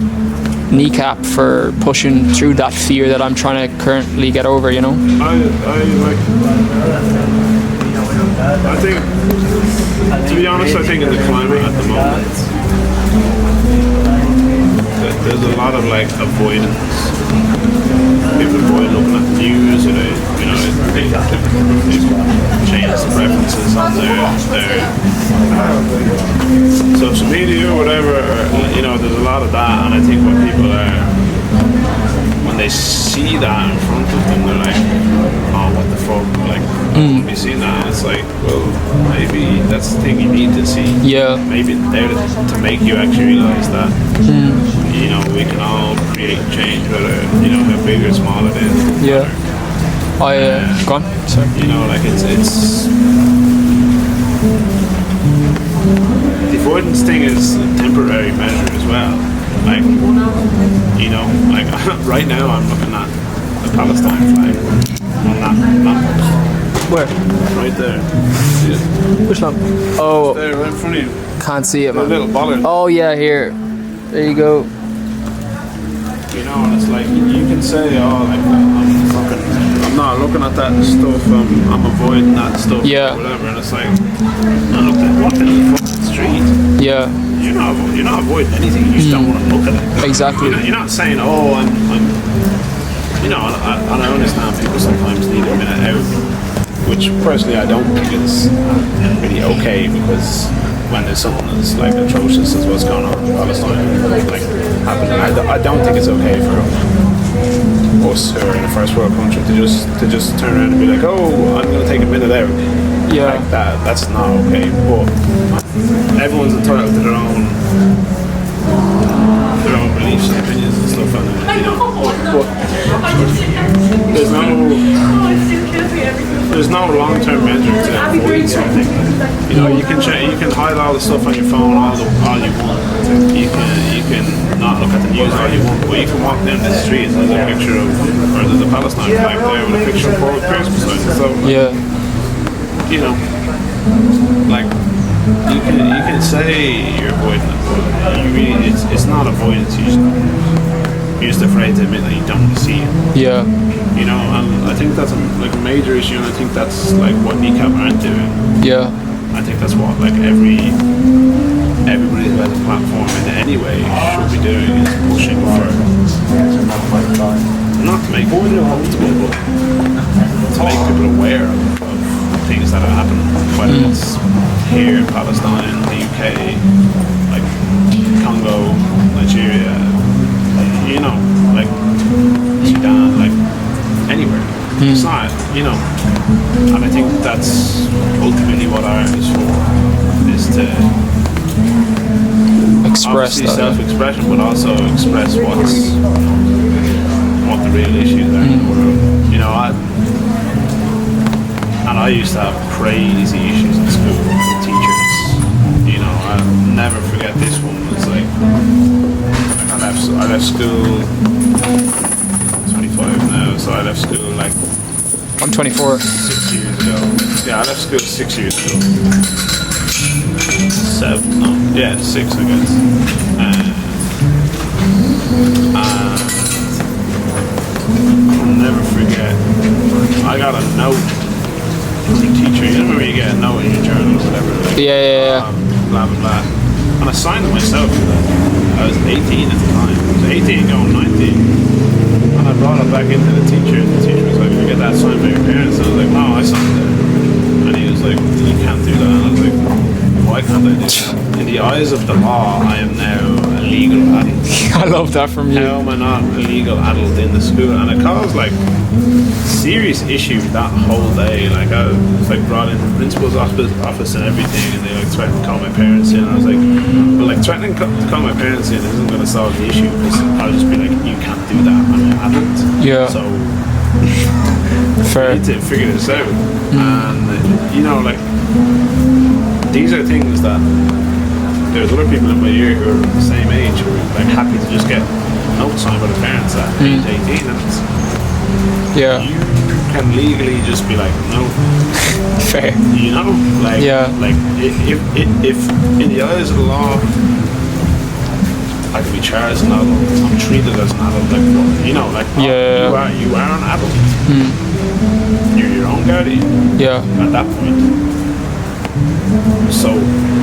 Kneecap for pushing through that fear that I'm trying to currently get over, you know? I think, to be honest, I think in the climate at the moment, there's a lot of like avoidance. People avoid looking at the news, or they change the preferences on their social media or whatever. You know, there's a lot of that, and I think when people when they see that in front of them, they're like, oh, what the fuck? Like, have you seen that? And it's like, well, maybe that's the thing you need to see. Yeah. Maybe there to make you actually realize that, you know, we can all create change, whether, you know, how big or small it is. Yeah. Go on. Sorry. You know, like it's the avoidance thing is a temporary measure as well. Like, you know, like right now I'm looking at the Palestine flag on that lamppost. Where? Right there. See it? Which lamp? Oh, There, right in front of you. can't see it, The man. little bollard. Oh yeah, here. There you go. You know, and it's like, you can say, oh, like, I'm not looking at that stuff, I'm avoiding that stuff, Yeah. or whatever, and it's like, I'm walking in the fucking street. Yeah. You're not avoiding anything, you just don't want to look at it. Exactly. You're not saying, oh, I'm you know, and I understand people sometimes need a minute out, which personally I don't think is really okay, because when there's something that's like atrocious as what's going on in Palestine, like happening, I don't think it's okay for us who are in a first world country to just turn around and be like, oh, I'm going to take a minute out. Yeah. Like that's not okay. But everyone's entitled to their own beliefs and opinions and stuff, and you know, but there's no long-term measure to avoid something. You know, you can hide all the stuff on your phone all you want. You can not look at the news all you want, but you can walk down the street and there's a picture of, or there's a Palestine flag there with a picture of Paul Pierce beside it. So Yeah. you know, like you can say you're avoiding it, but you really, it's not avoidance usually. You're just afraid to admit that you don't want to see it. Yeah. You know, and I think that's a major issue, and I think that's like what kneecap aren't doing. Yeah. I think that's what like everybody who has a platform in any way should be doing, is pushing for not to make people uncomfortable, but to make people aware of things that are happening, whether it's here in Palestine, the UK, like Congo, Nigeria, you know, like Sudan, like anywhere. It's not, you know, and I think that's ultimately what art is for, is to Express obviously that. self-expression, but also express what the real issues are in the world. You know, I used to have crazy issues in school with teachers. You know, I'll never forget this one. It's like I left school. I'm 25 now, so I left school like I'm 24. 6 years ago. Yeah, I left school 6 years ago. 7? No. Yeah, 6 I guess. I'll never forget. I got a note from a teacher. You remember you get a note in your journal or whatever? Like, Yeah. blah, blah, blah. And I signed it myself. I was 18 at the time. I was 18 going 19. And I brought it back into the teacher, and the teacher was like, "You get that signed by your parents?" And I was like, "No, I signed it." And he was like, "You can't do that." And I was like, "Why can't I do that? In the eyes of the law, I am now a legal adult. I love that from you. How am I not a legal adult in the school?" And it caused like serious issue that whole day. Like I was like brought into the principal's office and everything, and they like threatened to call my parents in. I was like, but like threatening to call my parents in isn't going to solve the issue, because I'll just be like, "You can't do that. I'm an adult." Yeah. So Fair. we need to figure this out. And you know, like these are things that there's other people in my year who are the same age who are like happy to just get notes signed by their parents at age 18, and it's, Yeah. you can legally just be like, no, Fair. you know, like, Yeah. like if in the eyes of the law, I could be charged as an adult, I'm treated as an adult, like, well, you know, like, oh, Yeah. you are an adult, you're your own guardian Yeah. at that point. So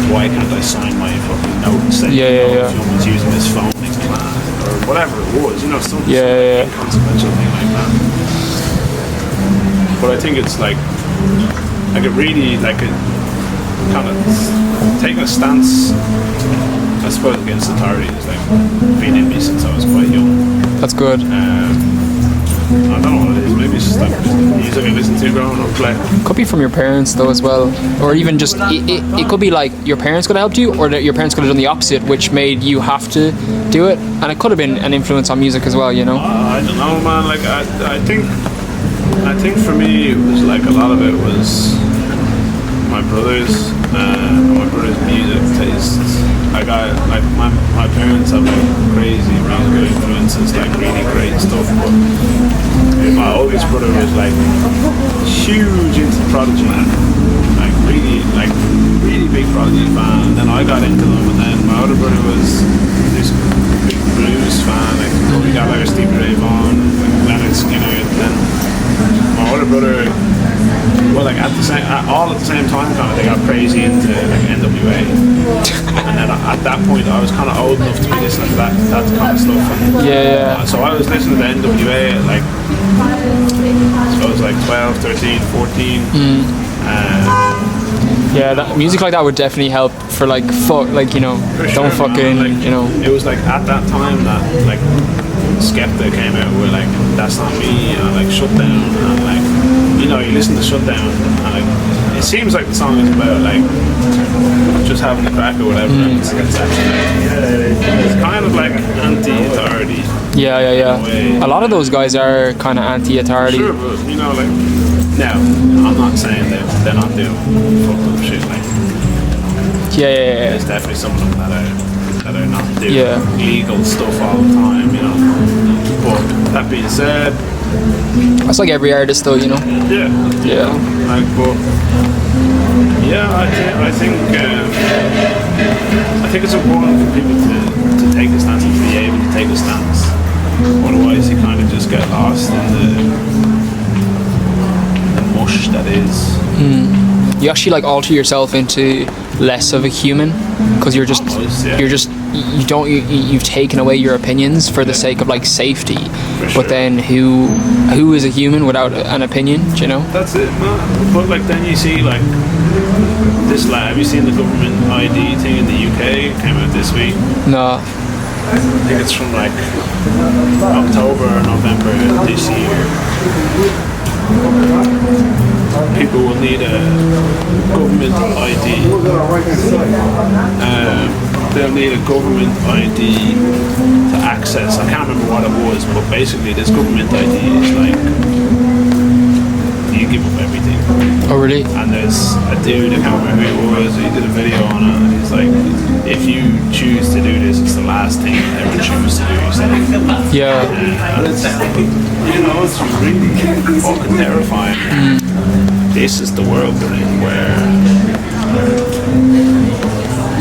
why can't I sign my fucking note saying, Yeah. if someone's using this phone in class or whatever it was, you know, some Yeah. inconsequential thing like that. But I think it's like it really like it kind of taking a stance, I suppose, against authority is like been in me since I was quite young. That's good. I don't know what it is. Maybe it's just like music I listen to growing up. Like, Could be from your parents though as well, or even just it could be like your parents could have helped you, or that your parents could have done the opposite, which made you have to do it, and it could have been an influence on music as well. You know. I don't know, man. Like I think for me it was like a lot of it was my brother's music tastes. I got like my parents have like crazy musical influences, like really great stuff, but my oldest brother was like huge into Prodigy, like really big Prodigy fan, and then I got into them, and then my older brother was this big blues fan, like Tony Gallagher, Stevie Ray Vaughan, Leonard Skinner, and then my older brother, well, like all at the same time, kind of, they got crazy into like NWA, and then at that point, I was kind of old enough to be listening to that kind of stuff. And, Yeah. so I was listening to NWA at like, I was like 12, 13, 14. Yeah, that music like that would definitely help for like like, you know, don't sure, fucking, man, like, you know. It was like at that time that like Skepta came out with like That's Not Me and like Shutdown, and like, you know, you listen to Shutdown and like it seems like the song is about like just having a crack or whatever, and it's kind of like anti-authority. Yeah. A lot of those guys are kind of anti-authority. Sure, but you know, like, now I'm not saying that they're not doing fucked up shit. Like, Yeah. there's definitely some of them that are not doing Yeah. legal stuff all the time, you know. But that being said, That's like every artist, though, you know. Yeah. Yeah. Like, but yeah, I think it's important for people to take a stance and to be able to take a stance. Otherwise, you kind of just get lost in the mush that is. You actually like alter yourself into less of a human because you're just Almost, yeah. you've taken away your opinions for the sake of like safety. For sure. But then who is a human without an opinion? Do you know? That's it, man. But like then you see like this lad. Have you seen the government ID thing in the UK? It came out this week. No. I think it's from like October or November this year. People will need a government ID. They'll need a government ID to access. I can't remember what it was, but basically this government ID is like you give up everything. Oh really? And there's a dude, I can't remember who it was, he did a video on it, and he's like, if you choose to do this, it's the last thing you ever choose to do. He's like, Yeah. and it's, you know, it's really fucking terrifying. This is the world we're in, where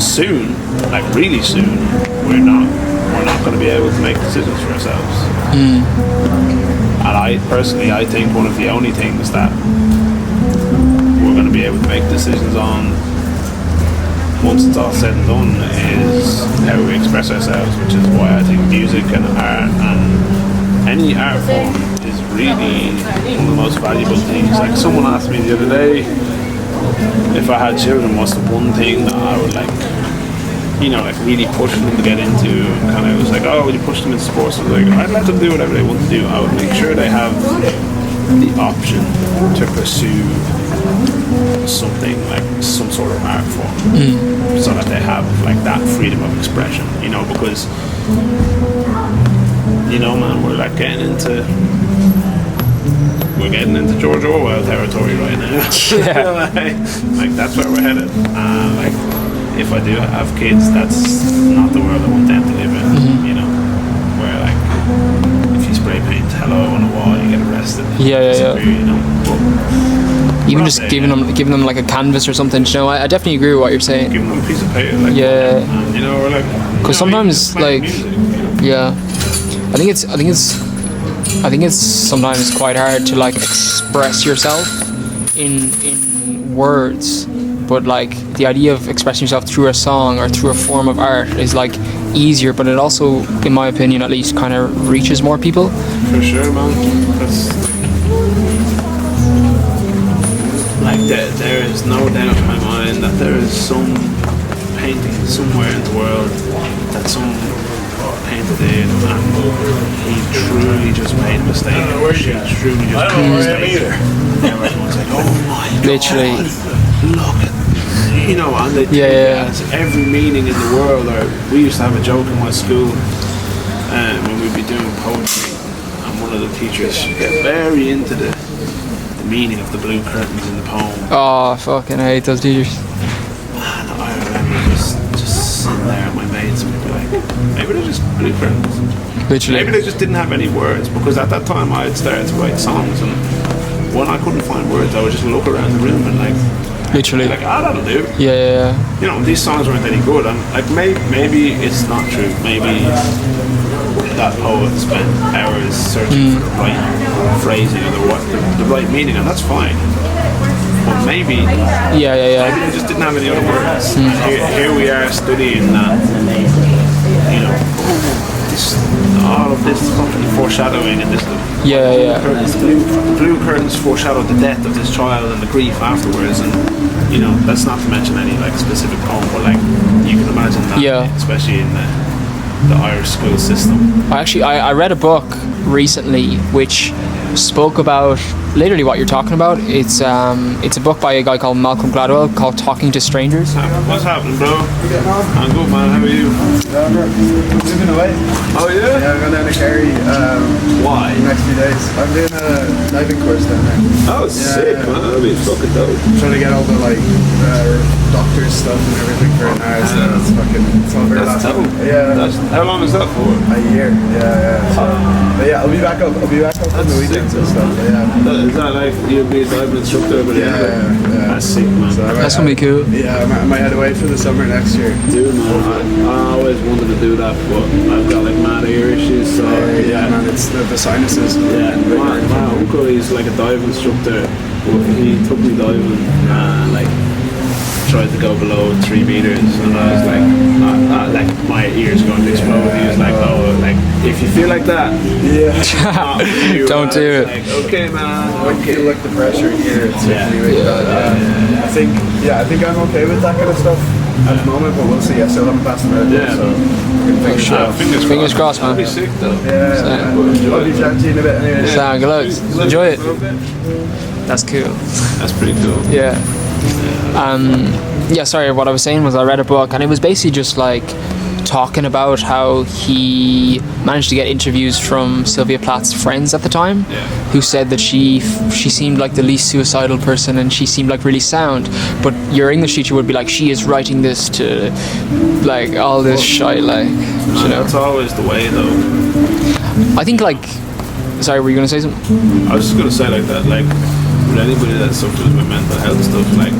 soon, like really soon, we're not going to be able to make decisions for ourselves. And I think one of the only things that we're going to be able to make decisions on once it's all said and done is how we express ourselves, which is why I think music and art and any art form is really one of the most valuable things. Like someone asked me the other day if I had children, what's the one thing that I would like, you know, like really push them to get into. Kind of was like, oh, would you push them into sports? I was like, I'd let them do whatever they want to do. I would make sure they have the option to pursue something like some sort of art form, so that they have like that freedom of expression. You know, because you know, man, we're getting into George Orwell territory right now. Yeah. like that's where we're headed. Like if I do have kids, that's not the world I want them to live in. You know, where like if you spray paint hello on a wall, you get arrested. Yeah. You know, but Even just giving them like a canvas or something. You know, I definitely agree with what you're saying. giving them a piece of paper, like Yeah. you know, or like Because sometimes like music, you know? yeah, I think it's sometimes quite hard to like express yourself in words, but like the idea of expressing yourself through a song or through a form of art is like easier, but it also, in my opinion at least, kind of reaches more people. For sure, man. That's like there is no doubt in my mind that there is some painting somewhere in the world that some painted in, and he truly just made a mistake. She truly just made a mistake. And everyone's like, oh my god, Literally. look at, you know, and they take Yeah. it as every meaning in the world. Or we used to have a joke in my school when we'd be doing poetry, and one of the teachers should get very into the meaning of the blue curtains in the poem. Oh, fucking hate those teachers. And I remember just sitting there with my mates and we'd be like, maybe they're just blue curtains. Literally. Maybe they just didn't have any words, because at that time I had started to write songs, and when I couldn't find words, I would just look around the room and Literally. like, that'll do. Yeah. You know, these songs weren't any good, and like maybe it's not true. Maybe that poet spent hours searching for the right phrasing or the right meaning, and that's fine. But maybe Yeah. maybe they just didn't have any other words. And here we are studying that, you know, all of this fucking foreshadowing and this. Yeah. The blue curtains foreshadow the death of this child and the grief afterwards, and you know, that's not to mention any like specific poem, but like you can imagine that, Yeah. especially in the Irish school system. I read a book recently which spoke about literally what you're talking about. It's a book by a guy called Malcolm Gladwell called Talking to Strangers. What's happening, bro? I'm good, man. How are you? Moving away. Oh yeah? Yeah, I'm going down to Kerry Why? the next few days. I'm doing a diving course down there. Oh, sick, man. That'd be fucking dope. Trying to get all the like doctor's stuff and everything for an hour, so it's all very That's last dope. minute. Yeah. How long is that for? A year. Yeah. So, but Yeah, I'll be back up. I'll be back up on the weekends and stuff. Yeah. Is that like you'll be a diving instructor? But Yeah. That's sick, man. So That's gonna be cool. Yeah, I might head away for the summer next year. Dude, man, I always wanted to do that, but I've got like mad ear issues, so Yeah, man, it's the sinuses. Yeah, my uncle, he's like a dive instructor. He took me diving and like tried to go below 3 meters, and I was like my ears going to explode. He was like, oh, like if you feel like that, not for you. Don't do it. Like, okay, man. I feel like the pressure here. It's really bad. I think I'm okay with that kind of stuff at the moment, but we'll see. I still haven't passed the medical, Yeah. so we can figure it out. Fingers crossed, man. That'd be sick though. Yeah, I'll be chatting to you in a bit anyway. Sound good. Enjoy it. That's cool. That's pretty cool. Yeah. Yeah, sorry, what I was saying was I read a book and it was basically just like talking about how he managed to get interviews from Sylvia Plath's friends at the time, who said that she seemed like the least suicidal person and she seemed like really sound, but your English teacher would be like, she is writing this to like all this shite, like, you know. That's always the way though. I think like, sorry, were you gonna say something? I was just gonna say like that, like with anybody that suffers with mental health stuff, like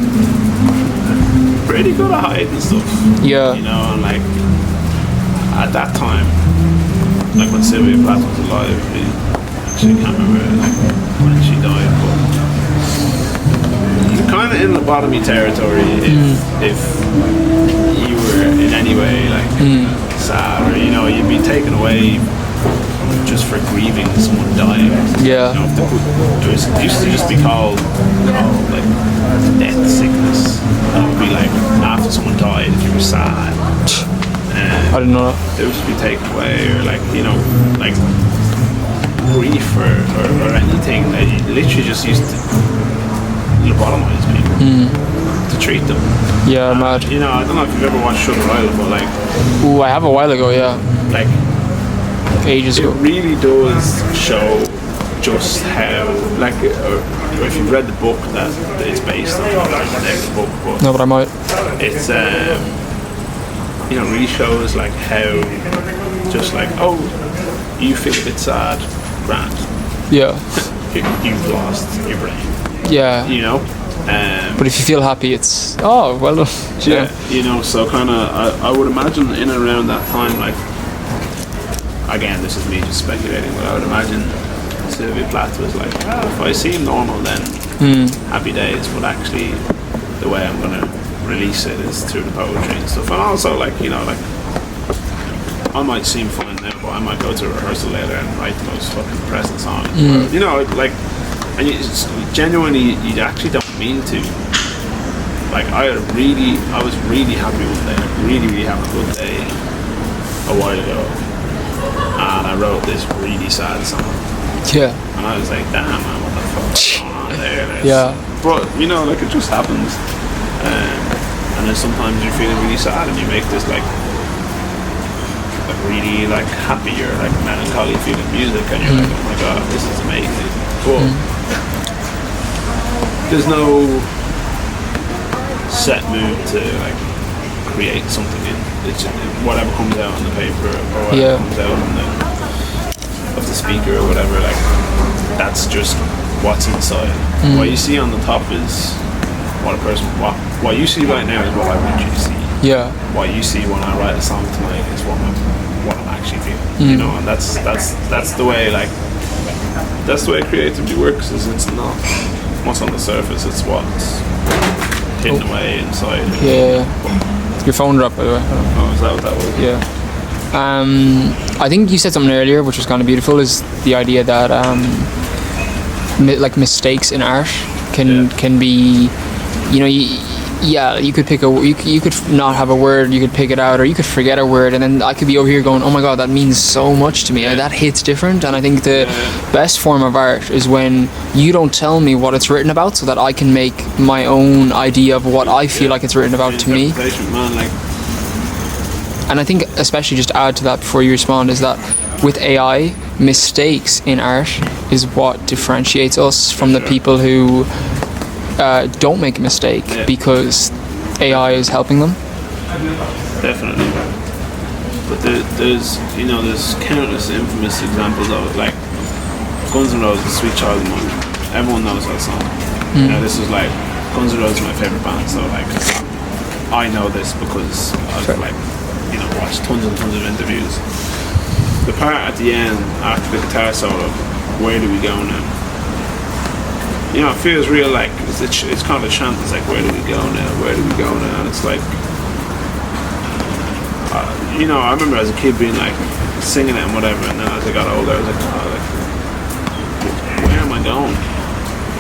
pretty good at hiding stuff. Yeah. You know, and like at that time, like when Sylvia Plath was alive, I actually can't remember like when she died, but you're kind of in lobotomy territory if you were in any way like sad, or you know, you'd be taken away just for grieving someone dying. Yeah. You know, it used to just be called, like death, sickness. And it would be like after someone died, if you were sad, I didn't know that. they would just be taken away, or like, you know, like grief or anything. They literally just used to lobotomize people to treat them. Yeah, mad. You know, I don't know if you've ever watched Shutter Island, but like, Ooh, I have a while ago, yeah. like Ages it ago. really does show just how, like, or if you've read the book that it's based on, like the book, but No, but I might. it's you know, really shows like how just like, oh, you feel a bit sad, grand, Yeah. you've lost your brain, Yeah. you know. But if you feel happy, it's, oh, well done. Yeah, you know, so kind of, I would imagine in and around that time, like, again, this is me just speculating, but I would imagine Sylvia Plath was like, oh, if I seem normal, then happy days, but actually the way I'm going to release it is through the poetry and stuff. And also, like, you know, like, I might seem fine now, but I might go to a rehearsal later and write the most fucking depressing song in the world. You know, like, and you genuinely, you actually don't mean to. Like, I was really happy one day, like, really having a good day a while ago, and I wrote this really sad song, Yeah. and I was like, damn man, what the fuck is going on there? Yeah. But, you know, like, it just happens, and then sometimes you're feeling really sad and you make this like really like happy or like melancholy feeling music, and you're like, oh my god, this is amazing. But there's no set mood to like create something in. It's whatever comes out on the paper or whatever comes out on of the speaker or whatever, like that's just what's inside. What you see on the top is what you see right now is what I want you to see. Yeah. What you see when I write a song tonight is what I'm actually feeling. You know, and that's the way, like, that's the way creativity works. Is it's not what's on the surface, it's what's hidden away inside. Yeah. Your phone dropped, by the way. Oh, is that what that was? Yeah. I think you said something earlier, which was kind of beautiful, is the idea that like mistakes in art can be, you know, you could pick you could not have a word, you could pick it out, or you could forget a word, and then I could be over here going, oh my god, that means so much to me. Like, that hits different. And I think the best form of art is when you don't tell me what it's written about, so that I can make my own idea of what I feel like it's written about to me. Man, like, and I think, especially just to add to that before you respond, is that with AI, mistakes in art is what differentiates us from the people who don't make a mistake because AI is helping them. definitely. But there's countless infamous examples of it, like Guns N' Roses, Sweet Child of Mine. Everyone knows that song. This is like, Guns N' Roses is my favourite band, so like, I know this because I've watched tons and tons of interviews. The part at the end, after the guitar solo, where do we go now? It feels real like, it's kind of a chant, it's like, where do we go now, where do we go now? And it's like, I remember as a kid being like, singing it and whatever, and then as I got older, I was like, where am I going?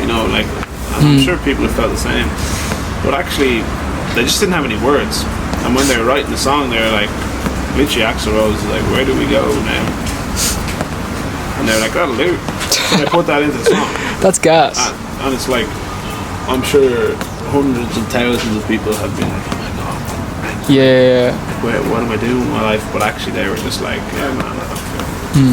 And I'm sure people have felt the same. But actually, they just didn't have any words. And when they were writing the song, they were like, literally Axl Rose was like, where do we go now? And they were like, that'll do. And they put that into the song. That's gas. And it's like, I'm sure hundreds and thousands of people have been like, oh my god, Yeah. what am I doing with my life? But actually they were just like, yeah man, I don't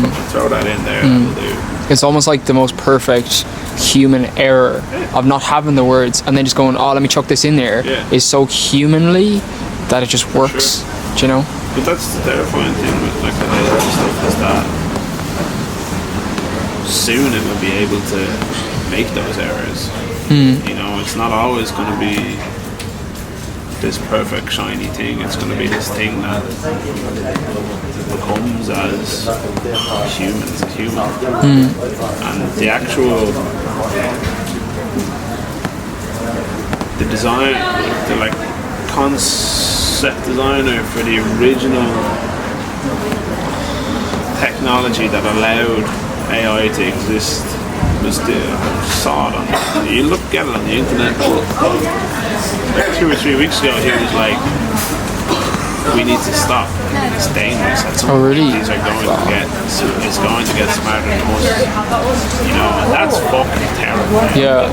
care. Throw that in there, that'll do. It's almost like the most perfect human error of not having the words and then just going, oh, let me chuck this in there, is so humanly that it just works. Do you know? But that's the terrifying thing with like the AI stuff, is that soon it will be able to make those errors. It's not always going to be this perfect shiny thing. It's going to be this thing that becomes as humans as human. And the actual the design, the like concept designer for the original technology that allowed AI to exist was saw it on. You look at it on the internet. Like 2 or 3 weeks ago, he was like, "We need to stop. It's dangerous. Oh, really? These are going to get. It's going to get smarter than us. And that's fucking terrible." Yeah.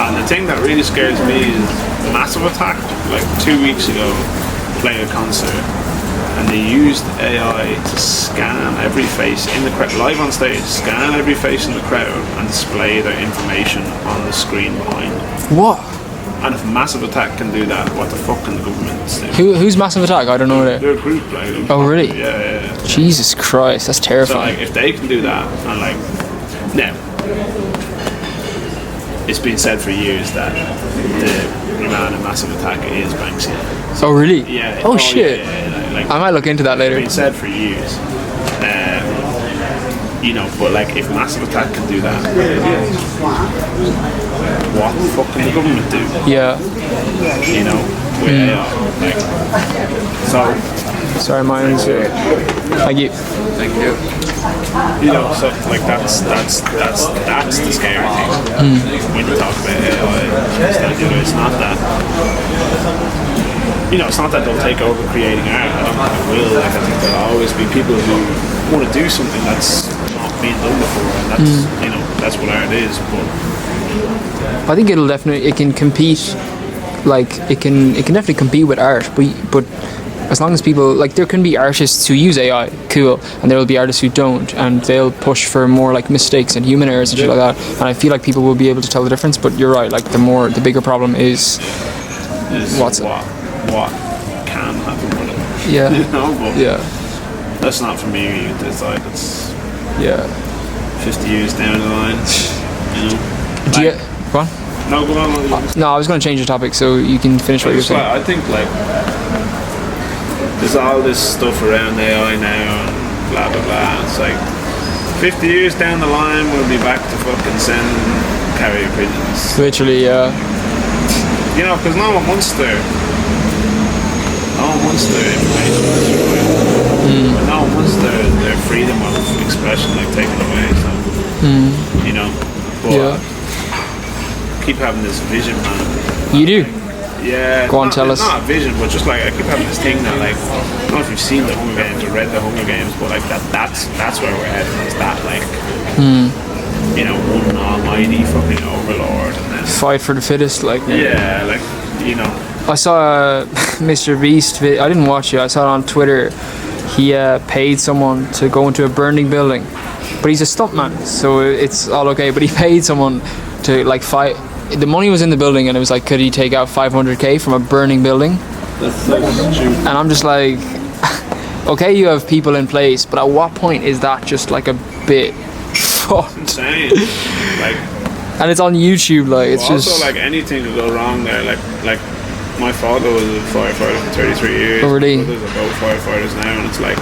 And the thing that really scares me is Massive Attack. Like 2 weeks ago, playing a concert, and they used AI to scan every face in the crowd, live on stage, scan every face in the crowd and display their information on the screen behind them. What? And if Massive Attack can do that, what the fuck can the government do? Who's Massive Attack? I don't know that. They're a group, like. Oh, really? Yeah. Jesus Christ, that's So, terrifying. like, if they can do that, and like, now, it's been said for years that the man in Massive Attack is Banksy. Oh, really? Yeah. Oh, shit. Yeah. Like, I might look into that later. It's been said for years. But like, if Massive Attack can do that, what the fuck can the government do? Yeah. With AI, like, so. Sorry, mine is. Thank you. Thank you. So like that's the scary thing when you talk about AI. It's not that. It's not that they'll take over creating art. I don't think it will. Like, I think there'll always be people who want to do something that's not being done before, and that's that's what art is. But I think it can compete. Like it can definitely compete with art, but as long as people, like, there can be artists who use AI, cool, and there will be artists who don't, and they'll push for more like mistakes and human errors and shit like that. And I feel like people will be able to tell the difference. But you're right, like the bigger problem is what can happen with it. Yeah. But Yeah. that's not for me to decide. It's Yeah. 50 years down the line. Do you? Go on. No, go on. No, I was going to change the topic so you can finish what you're saying. I think like there's all this stuff around AI now and blah blah blah. It's like 50 years down the line we'll be back to fucking sending carrier pigeons. Literally, yeah. Because no one wants their information destroyed. No one wants their freedom of expression like taken away. So but keep having this vision, man. You do. Yeah. Go on, tell us. Not a vision, but just like I keep having this thing that, like, I don't know if you've seen the Hunger Games or read the Hunger Games, but like that's where we're heading. Is that like one almighty fucking overlord, and then Fight for the fittest, like. yeah, like I saw Mr. Beast. I didn't watch it. I saw it on Twitter. He paid someone to go into a burning building, but he's a stuntman, so it's all okay. But he paid someone to like fight. The money was in the building, and it was like, could he take out 500k from a burning building? that's so stupid. And I'm just like, okay, you have people in place, but at what point is that just like a bit fucked? Insane. Like, And it's on YouTube, like it's also just like anything could go wrong there. Like my father was a firefighter for 33 years. Oh, really? My brother's are both firefighters now, and it's like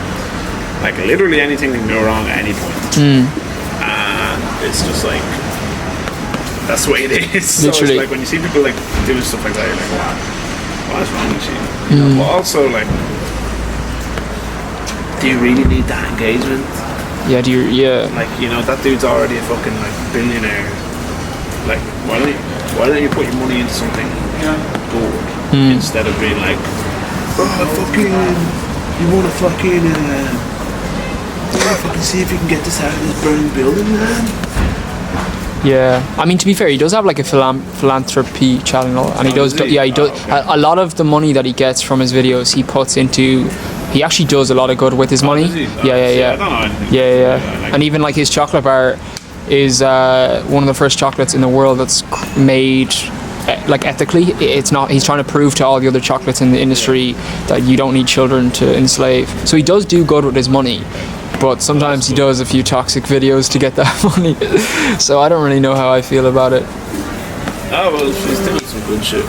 literally anything can go wrong at any point. And it's just like that's the way it is. So Literally. it's like when you see people like doing stuff like that, you're like, wow, what's wrong with you? You know, but also like, do you really need that engagement? yeah, Like, you know, that dude's already a fucking like billionaire. Like, why don't you put your money into something good instead of being like, you wanna fucking see if you can get this out of this burning building, man? Yeah, I mean, to be fair, he does have like a philanthropy channel, and he does. does he? Yeah, he does. Oh, okay. A lot of the money that he gets from his videos, he puts into. He actually does a lot of good with his money. Does he? Yeah. I don't know anything. Yeah. And even like his chocolate bar is one of the first chocolates in the world that's made like ethically. It's not. He's trying to prove to all the other chocolates in the industry that you don't need children to enslave. So he does do good with his money. But sometimes he does a few toxic videos to get that money. So I don't really know how I feel about it. Oh, well, he's doing some good shit.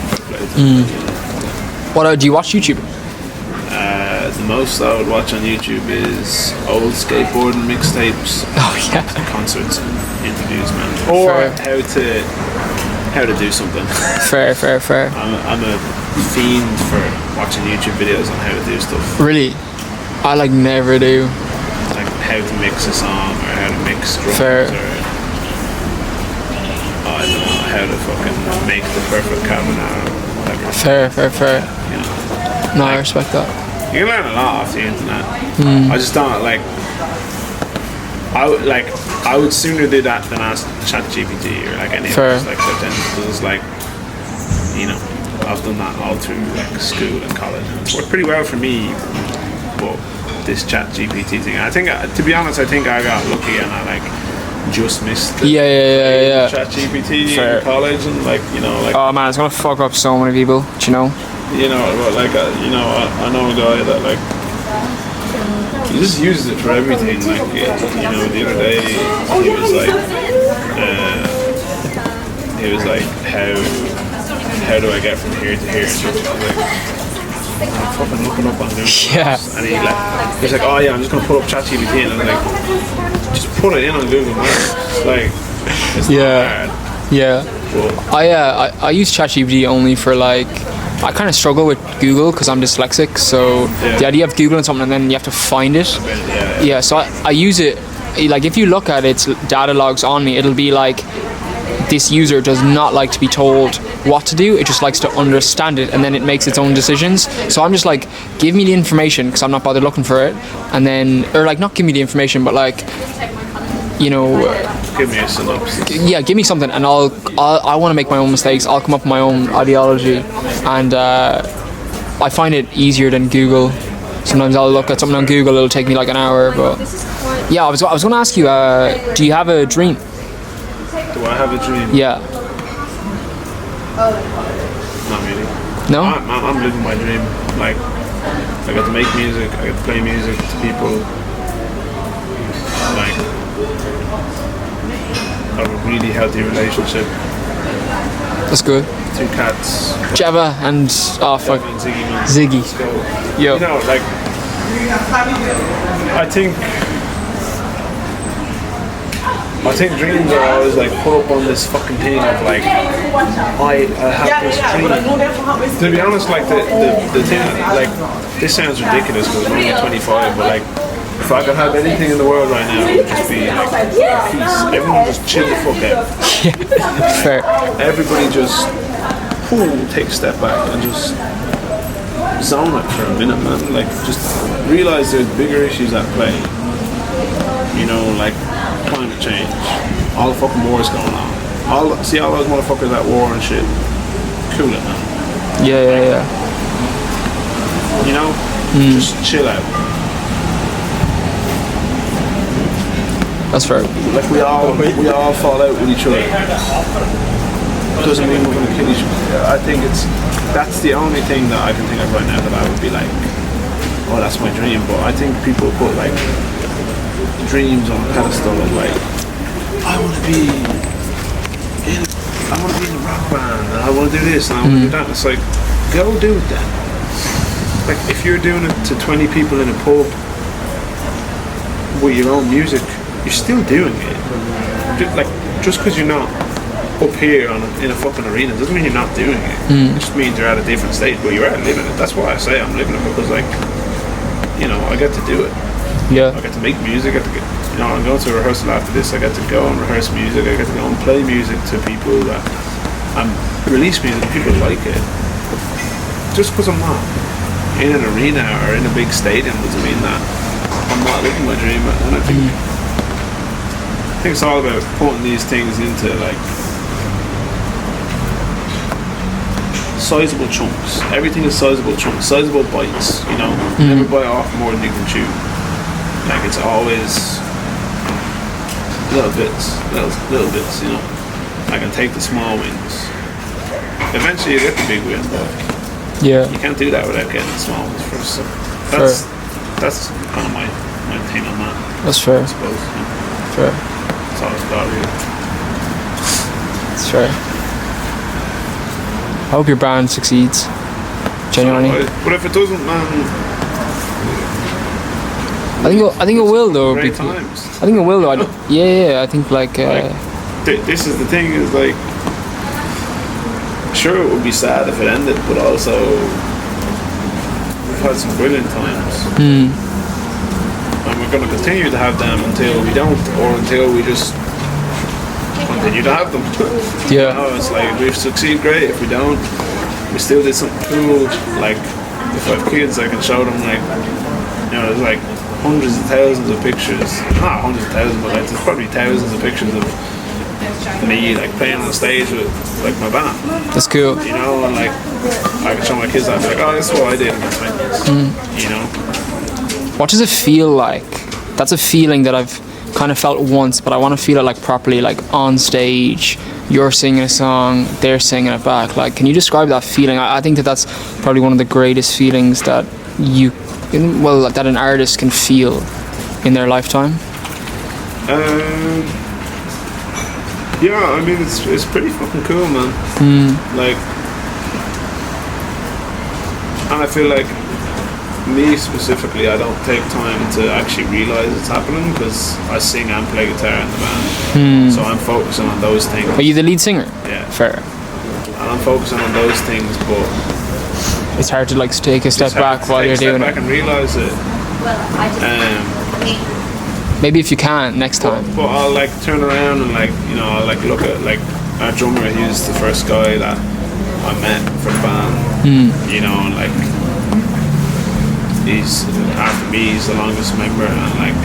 What do you watch YouTube? The most I would watch on YouTube is old skateboarding mixtapes, Oh yeah. concerts, and interviews, man. Or Fair. how to do something. Fair. I'm a fiend for watching YouTube videos on how to do stuff. Really? I like never do. Like how to mix a song or how to mix drums Fair. or I don't know how to fucking make the perfect carbonara or whatever. Fair. You know, No, I respect that. you can learn a lot off the internet. I just don't like. I would sooner do that than ask ChatGPT or like any of Fair. those like that. Then because like, you know, I've done that all through like school and college, and it's worked pretty well for me. But this ChatGPT thing, I think, to be honest, I think I got lucky and I like just missed the Yeah. ChatGPT Fair. in college, and like, you know, like, Oh man, it's gonna fuck up so many people. Do you know? you know, but like, you know, I know a guy that like he just uses it for everything. Like, you know, the other day he was like, how do I get from here to here? And I was like, I'm fucking looking up on Google Maps. Yeah. And he's like, oh yeah, I'm just gonna put up ChatGPT, and I'm like, just put it in on Google Maps. Like, it's Yeah. not hard. Yeah. But I use ChatGPT only for like. I kind of struggle with Google because I'm dyslexic. So the idea of Googling something and then you have to find it. Yeah. So I use it. Like if you look at its data logs on me, it'll be like this user does not like to be told what to do. It just likes to understand it, and then it makes its own decisions. So I'm just like, give me the information because I'm not bothered looking for it, and then or like not give me the information, but like, you know. give me a synopsis. Yeah, give me something, and I want to make my own mistakes. I'll come up with my own ideology, and I find it easier than Google. Sometimes I'll look at something on Google, it'll take me like an hour. But yeah, I was going to ask you, do you have a dream? Do I have a dream? Yeah. Not really. No? I'm living my dream. Like, I get to make music, I get to play music to people. Like, have a really healthy relationship. That's good. 2 cats. Java and oh fuck, And Ziggy, man. Ziggy. Let's go. Yo. You know, like, I think dreams are always like put up on this fucking thing of like, I have this dream. To be honest, like the thing, like, this sounds ridiculous because I'm only 25, but like, if I could have anything in the world right now, it would just be like peace. Everyone just chill the fuck out. Fair. Everybody just take a step back and just zone it for a minute, man. Like, just realize there's bigger issues at play. You know, like climate change, all the fucking wars going on. See all those motherfuckers at war and shit. Cool it, man. Yeah. You know, just chill out. That's fair. Like we all fall out with each other. Doesn't mean we're gonna kill each other. I think that's the only thing that I can think of right now that I would be like, oh, that's my dream. But I think people put like dreams on a pedestal of like, I want to be in a rock band, and I want to do this, and I want to do that. It's like, go do it then. Like, if you're doing it to 20 people in a pub with your own music, you're still doing it. Just because you're not up here in a fucking arena doesn't mean you're not doing it. It just means you're at a different stage, but you're living it. That's why I say I'm living it, because like, you know, I get to do it. Yeah. I get to make music. I'm going to a rehearsal after this. I get to go and rehearse music. I get to go and play music to people that release music. People like it. Just because I'm not in an arena or in a big stadium doesn't mean that I'm not living my dream. And I think it's all about putting these things into like sizable chunks. Everything is sizable chunks, sizable bites. You know, never bite off more than you can chew. Like, it's always little bits. You know, I can take the small wins. Eventually, you get the big win, but Yeah. you can't do that without getting the small ones first. So that's kind of my thing on that, That's fair. I suppose. Yeah. Fair. That's all it's got, really. That's fair. I hope your band succeeds. Genuinely. But if it doesn't, man, I think it will though. great because- times. I think it will though. Yeah. I think like. This is the thing, is like, sure, it would be sad if it ended, but also we've had some brilliant times. And we're going to continue to have them until we don't, or until we just continue to have them. Yeah. You know, it's like, if we succeed, great. If we don't, we still did something cool. Like, if I have kids, I can show them, like, you know, there's like hundreds of thousands of pictures. Not hundreds of thousands, but like, there's probably thousands of pictures of me like playing on stage with like my band. That's cool. You know, and like, I can show my kids that, like, oh, this is what I did in my 20s. You know? What does it feel like? That's a feeling that I've kind of felt once, but I want to feel it like properly, like on stage. You're singing a song, they're singing it back. Like, can you describe that feeling? I think that's probably one of the greatest feelings that that an artist can feel in their lifetime. Yeah, I mean, it's pretty fucking cool, man. Like, and I feel like, me specifically, I don't take time to actually realise it's happening, because I sing and play guitar in the band. So I'm focusing on those things. Are you the lead singer? Yeah. Fair. And I'm focusing on those things, but It's hard to like take a step it's hard back to while take you're a step doing back it. and realise it. Maybe if you can next time. But I'll like turn around and like, you know, I'll like look at like our drummer. He was the first guy that I met for the band. You know, and like, he's after me, he's the longest member, and like,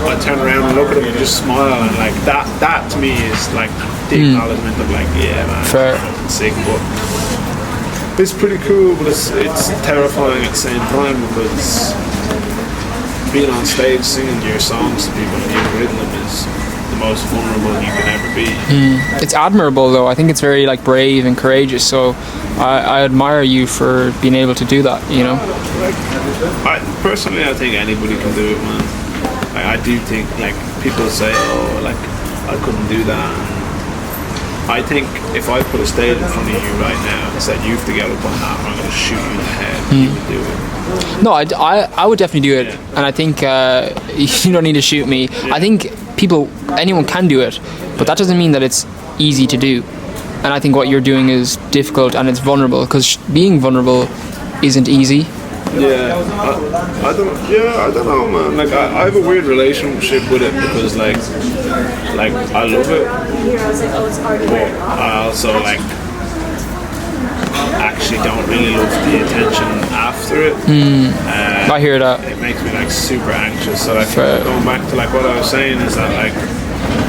I turn around and look at him and just smile, and like that to me is like the acknowledgement of like, yeah, man, Fair. I'm sick. But it's pretty cool, but it's terrifying at the same time, because being on stage singing your songs to people and you've written them is the most vulnerable you can ever be. It's admirable though. I think it's very like brave and courageous. So I admire you for being able to do that. You know. I think anybody can do it, man. Like, I do think, like, people say, oh, like, I couldn't do that. And I think if I put a stage in front of you right now and said you have to get up on that, or I'm going to shoot you in the head, you would do it. No, I would definitely do it, Yeah. and I think you don't need to shoot me. I think anyone can do it, but that doesn't mean that it's easy to do. And I think what you're doing is difficult and it's vulnerable, because being vulnerable isn't easy. Yeah, I don't know, man. Like, I have a weird relationship with it, because like I love it, but I also like actually don't really love the attention after it. I hear that. It makes me like super anxious. So like, Fair. going back to like what I was saying, is that like,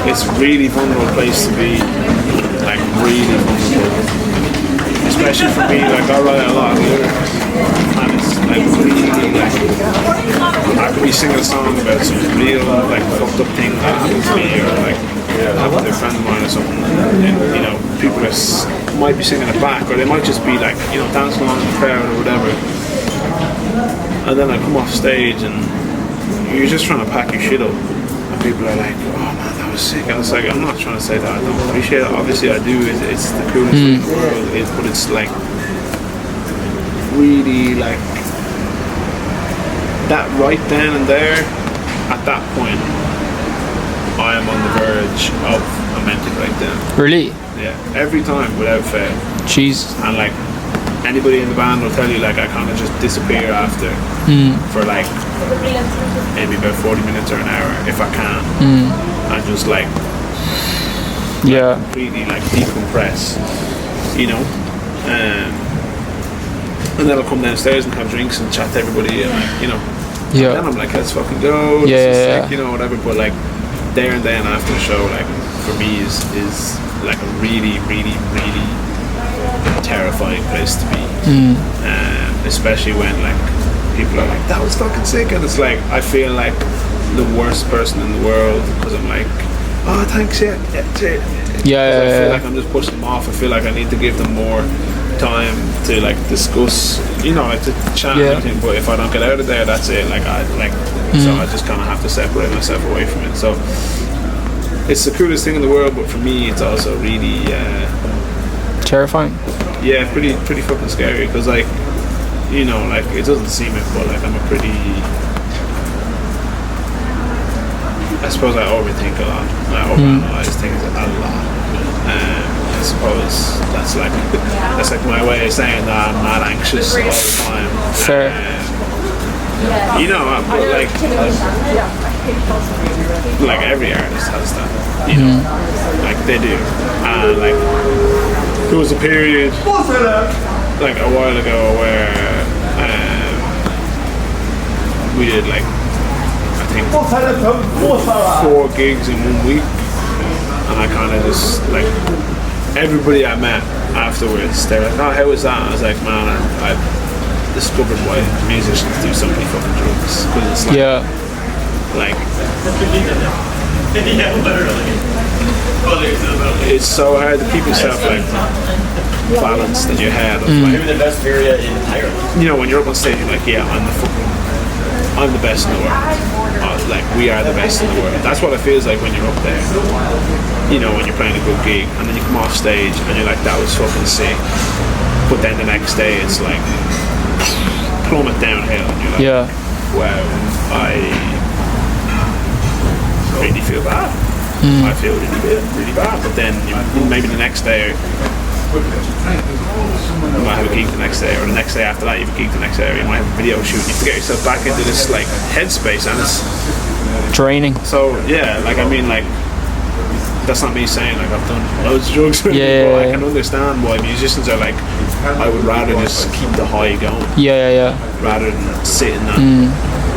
it's a really vulnerable place to be, like really vulnerable. Especially for me, like, I write a lot of lyrics, and it's like really like, I could be singing a song about some real like fucked up thing that happened to me, or like happened to a friend of mine or something, and you know, people might be singing it back, or they might just be like, you know, dancing along in the crowd or whatever. And then I come off stage and you're just trying to pack your shit up. And people are like, oh man, that was sick. And it's like, I'm not trying to say that I don't appreciate it. Obviously I do. It's the coolest thing in the world. But it's like, really like, that right then and there, at that point, I am on the verge of a mental breakdown. Really? Yeah, every time without fail. Jeez. And like anybody in the band will tell you, like I kind of just disappear after for like maybe about 40 minutes or an hour if I can, and just like completely like decompress, you know. And then I'll come downstairs and have drinks and chat to everybody and like, you know. Yeah. And then I'm like, let's fucking go. This is sick, you know, whatever. But like there and then after the show, like for me is like a really, really, really terrifying place to be. Especially when like people are like, that was fucking sick, and it's like I feel like the worst person in the world because I'm like, oh thanks, yeah. I feel like I'm just pushing them off. I feel like I need to give them more time to like discuss, you know, like to chat and everything. But if I don't get out of there, that's it. Like so I just kind of have to separate myself away from it. So it's the coolest thing in the world, but for me, it's also really terrifying. Yeah, pretty fucking scary because like, you know, like it doesn't seem it, but like I'm a pretty, I suppose I overthink a lot. I overanalyze things a lot. I suppose that's like my way of saying that I'm not anxious all the time. Fair. You know, but like every artist has that. You know, like they do. And like there was a period like a while ago where we did like I think 4 gigs in 1 week, and I kind of just like everybody I met afterwards, they were like, oh, how was that? I was like, man, I discovered why musicians do so many fucking drugs, because it's like like it's so hard to keep yourself like balanced in your head of, like, maybe the best area in Ireland. you know, when you're up on stage you're like, yeah, I'm the best in the world. Like we are the best in the world. That's what it feels like when you're up there. You know, when you're playing a good gig and then you come off stage and you're like, that was fucking sick. But then the next day it's like plummet downhill and you're like, wow, I really feel bad. I feel really bad. But then maybe the next day you might have a gig the next day, or the next day after that you have a gig the next day, or you might have a video shoot and you have to get yourself back into this like headspace, and it's draining. So yeah, like I mean, like that's not me saying like I've done loads of drugs, but I can understand why musicians are like, I would rather just keep the high going rather than sit in that.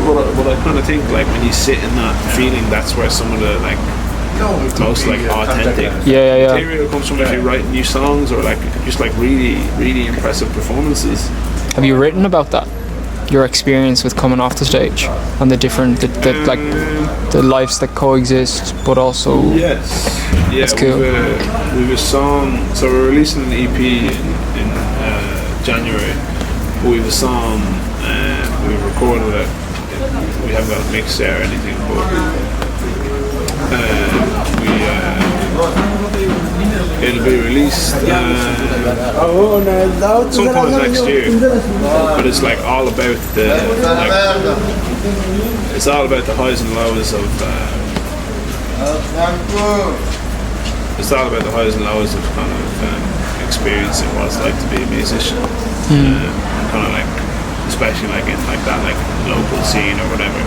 But I kind of think like when you sit in that feeling, that's where some of the like most like authentic material comes from. If you write new songs or like just like really impressive performances. Have you written about that, your experience with coming off the stage and the different like the lives that coexist, but also that's cool. We have a song, so we're releasing an EP in January, but we have a song we recorded it. We haven't got a mix there or anything, but it'll be released sometime next year. But it's like all about the it's all about the highs and lows of it's all about the highs and lows of kind of experiencing what it's like to be a musician. Kind of like, especially like in like that like local scene or whatever.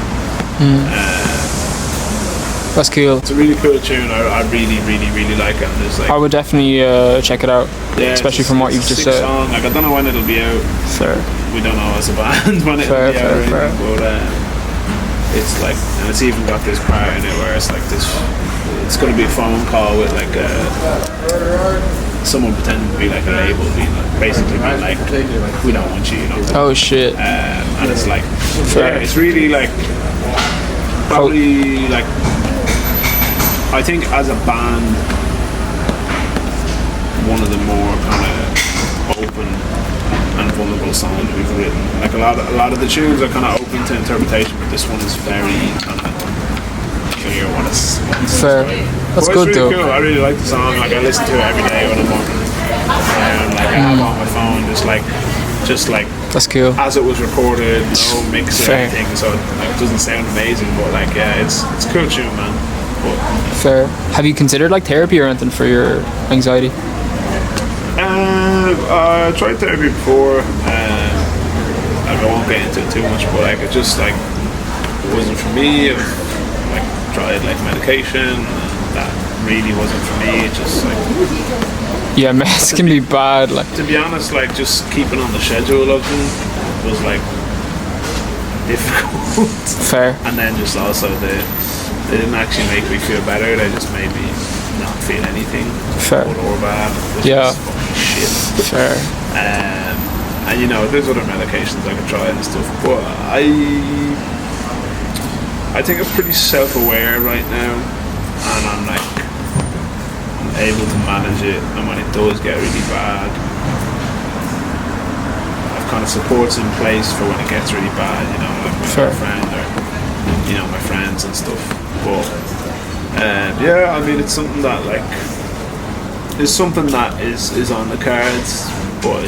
That's cool. It's a really cool tune. I really like it. And there's like, I would definitely check it out, especially from what you've just said. Song. Like I don't know when it'll be out. Fair. We don't know as a band when it'll be out. Fair. But it's like, and it's even got this part in it where it's like this. It's going to be a phone call with like someone pretending to be like a label, being like, basically being like, we don't want you, you know. Oh shit. And it's like, it's really like, probably like, I think as a band, one of the more kind of open and vulnerable songs we've written. Like a lot of the tunes are kind of open to interpretation, but this one is very kind of clear what it's Fair. That's but good it's really though. cool. I really like the song. Like I listen to it every day when I'm walking around. Like I have it on my phone, just like That's cool. as it was recorded, no mix or Fair. anything, so it doesn't sound amazing. But like, yeah, it's a cool tune, man. But, Fair. Have you considered like therapy or anything for your anxiety? I tried therapy before. Like I won't get into it too much, but like it just like it wasn't for me. I've like tried like medication, and that really wasn't for me. It just like, Yeah, meds can be bad. Like, to be honest, like just keeping on the schedule of them was like difficult. fair. And then just also they didn't actually make me feel better. They just made me not feel anything, Fair. good or bad. Which Yeah. is fucking shit. Fair. And you know, there's other medications I could try and stuff, but I think I'm pretty self-aware right now, and I'm able to manage it. And when it does get really bad, I've kind of supports in place for when it gets really bad. You know, like my Fair. girlfriend or you know my friends and stuff. But yeah, I mean, it's something that like is something that is on the cards, but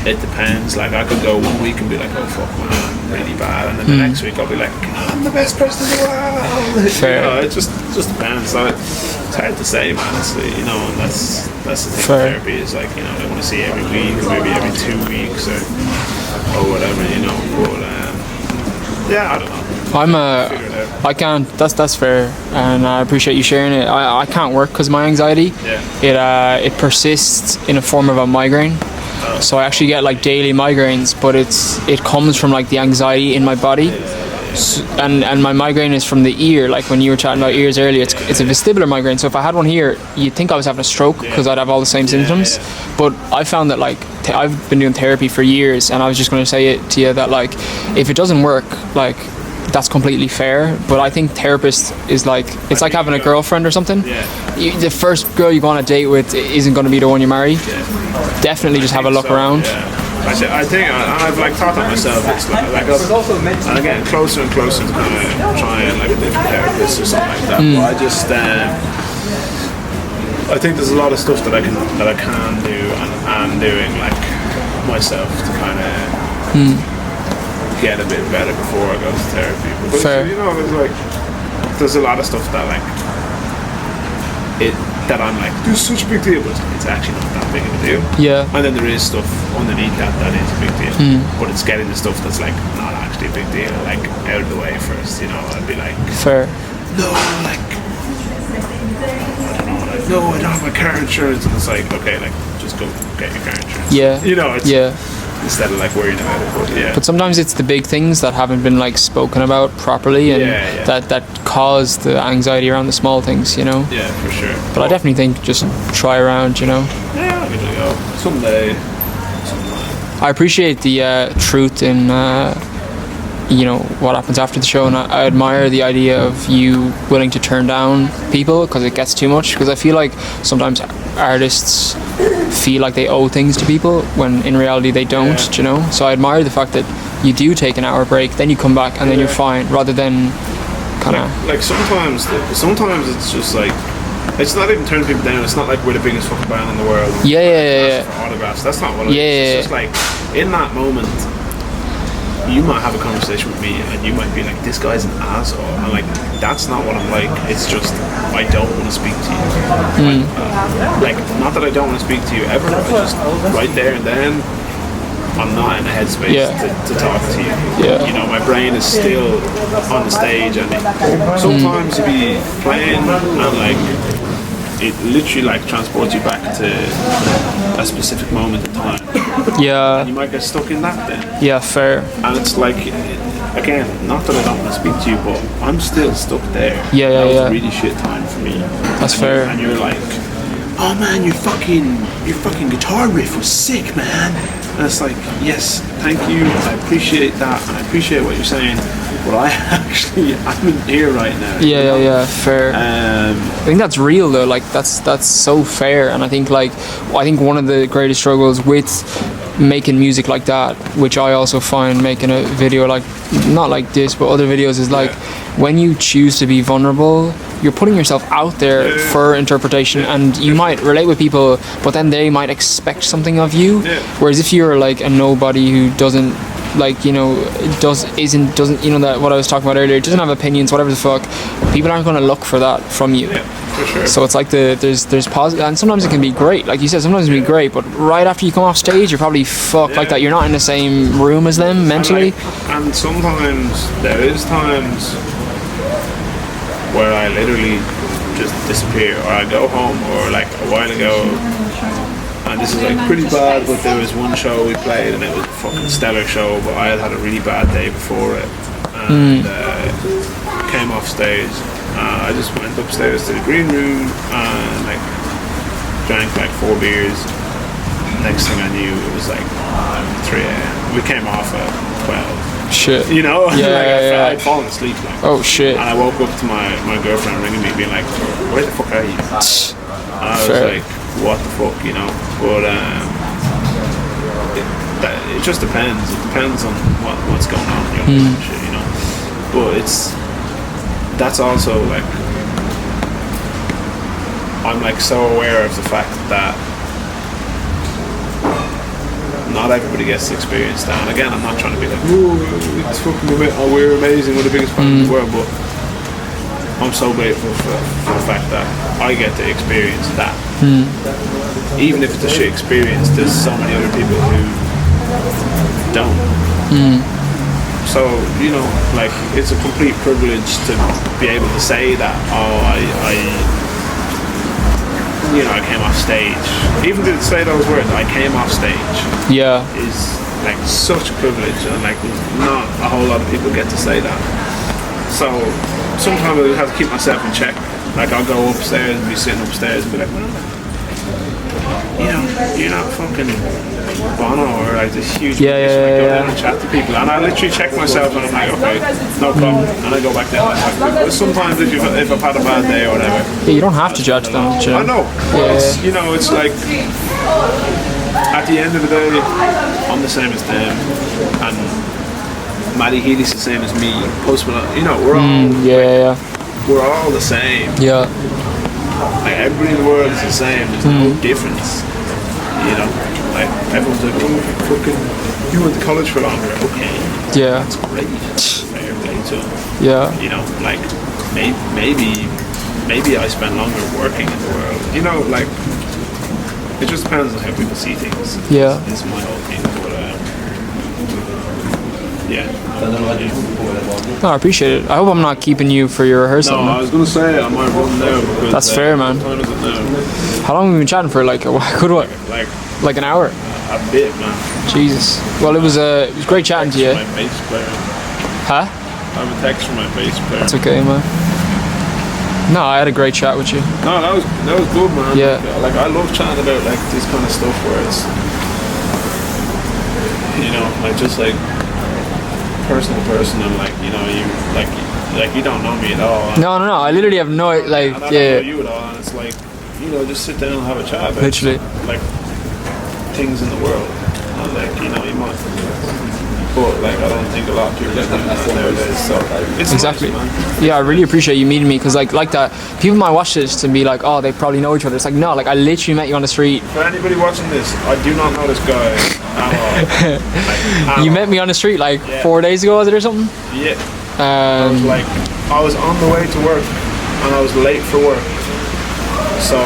it depends. Like I could go 1 week and be like, oh fuck man, I'm really bad, and then the next week I'll be like, I'm the best person in the world. Fair. You know, it just depends. So it's hard to say, man. Honestly, you know, and that's the thing. Fair. With therapy is like, you know, they want to see you every week or maybe every 2 weeks or whatever, you know. But yeah, I don't know. Figure it out. I can't. That's fair, and I appreciate you sharing it. I can't work because my anxiety. Yeah. It persists in a form of a migraine. So I actually get like daily migraines, but it comes from like the anxiety in my body. And my migraine is from the ear. Like when you were chatting about ears earlier, it's a vestibular migraine. So if I had one here, you'd think I was having a stroke because I'd have all the same symptoms. But I found that like I've been doing therapy for years, and I was just going to say it to you that like if it doesn't work, like that's completely fair. But I think therapist is like it's like having a girlfriend or something. The first girl you go on a date with isn't going to be the one you marry. Definitely just have a look around. Yeah. I think I've like thought that myself. It's like I'm getting closer and closer to kind of trying like a different therapist or something like that. But I just I think there's a lot of stuff that I can do and I'm doing like myself to kind of get a bit better before I go to therapy. But Fair. you know, there's a lot of stuff that like that I'm like, this is such a big deal, but it's actually not that big of a deal. Yeah. And then there is stuff underneath that is a big deal. But it's getting the stuff that's like not actually a big deal, like out of the way first, you know. I'd be like, Fair. no, like I don't know, like, no, I don't have my car insurance, and it's like, okay, like just go get your car insurance. Yeah. You know, it's instead of like worrying about it. But yeah. But sometimes it's the big things that haven't been like spoken about properly, and that cause the anxiety around the small things, you know. Yeah, for sure. But I definitely think just try around, you know. Yeah, I'll give it a go. Someday. I appreciate the truth in you know what happens after the show, and I admire the idea of you willing to turn down people because it gets too much. Because I feel like sometimes artists feel like they owe things to people when in reality they don't, you know. So I admire the fact that you do take an hour break, then you come back, and then you're fine, rather than kind of like sometimes it's just like it's not even turning people down. It's not like we're the biggest fucking band in the world. Yeah. For autographs. That's not what it is. It's just like in that moment you might have a conversation with me and you might be like, this guy's an asshole, and like that's not what I'm like. It's just I don't want to speak to you. Like not that I don't want to speak to you ever. I just right there and then I'm not in a headspace to talk to you. Yeah. You know, my brain is still on the stage, and sometimes you be playing and like it literally like transports you back to a specific moment in time. Yeah. And you might get stuck in that then. Yeah, fair. And it's like, again, not that I don't want to speak to you, but I'm still stuck there. That was a really shit time for me. That's fair. And you're like, oh man, your fucking guitar riff was sick, man. And it's like, yes, thank you, I appreciate that, and I appreciate what you're saying, But I'm in here right now. Yeah, fair. I think that's real though. Like that's so fair, and I think one of the greatest struggles with making music like that, which I also find making a video like not like this but other videos, is like when you choose to be vulnerable, you're putting yourself out there for interpretation, and you might relate with people, but then they might expect something of you. Whereas if you're like a nobody who doesn't doesn't that what I was talking about earlier, doesn't have opinions, whatever the fuck, people aren't going to look for that from you. For sure. So it's like there's positive, and sometimes it can be great, like you said, sometimes it can be great, but right after you come off stage you're probably fucked like that. You're not in the same room as them mentally. And sometimes there is times where I literally just disappear, or I go home, or like a while ago, and this is like pretty bad, but there was one show we played and it was a fucking stellar show, but I had a really bad day before it, and came off stage. I just went upstairs to the green room and like drank like 4 beers. Next thing I knew, it was like 3 a.m. We came off at 12. Shit. You know? Yeah. I'd fallen asleep. Like. Oh shit. And I woke up to my girlfriend ringing me, being like, "Where the fuck are you?" And I was like, "What the fuck?" You know? But it just depends. It depends on what's going on in your life and shit, you know? But that's also like, I'm like so aware of the fact that not everybody gets to experience that. And again, I'm not trying to be like, we're amazing, we're the biggest band in the world, but I'm so grateful for the fact that I get to experience that. Even if it's a shit experience, there's so many other people who don't. So, you know, like, it's a complete privilege to be able to say that, I came off stage. Even to say those words, I came off stage. Yeah. Is like such a privilege, and like not a whole lot of people get to say that. So sometimes I have to keep myself in check. Like I'll go upstairs and be sitting upstairs and be like, you're not fucking Bono or like this huge musician. Go down and chat to people, and I literally check myself and I'm like, okay, no problem, and I go back down and talk to people. But sometimes if I've had a bad day or whatever, you don't have to judge them. I know. It's like at the end of the day, I'm the same as them, and Maddie Healy's the same as me. Post Malone, we're all we're all the same. Yeah. Like everybody in the world is the same. There's no difference. Like everyone's like, oh, fucking, you went to college for longer. Okay. Yeah. That's great. Fair play to them. Yeah. Like maybe I spend longer working in the world. Like it just depends on how people see things. Yeah. It's my whole thing. No, I appreciate it. I hope I'm not keeping you for your rehearsal. No, I was gonna say I might run now. Because, that's fair, man. What time is it now? How long have we been chatting for? Like a good what? Like an hour. A bit, man. Jesus. Well, it was great chatting to you. My bass player. Huh? I have a text from my bass player. That's okay, man. No, I had a great chat with you. No, that was good, man. Yeah. Like I love chatting about like this kind of stuff where it's like just like person to person, and like you you don't know me at all. No. I literally have no like. And I don't know you at all, and it's like just sit down and have a chat about literally like things in the world, and like you might. But like I don't think a lot of people get that nowadays. So it's exactly. Nice, yeah, I really appreciate you meeting me, because like that, people might watch this and be like, oh, they probably know each other. It's like no, like I literally met you on the street. For anybody watching this, I do not know this guy at all. You met me on the street like 4 days ago, was it, or something? Yeah. I was on the way to work and I was late for work. So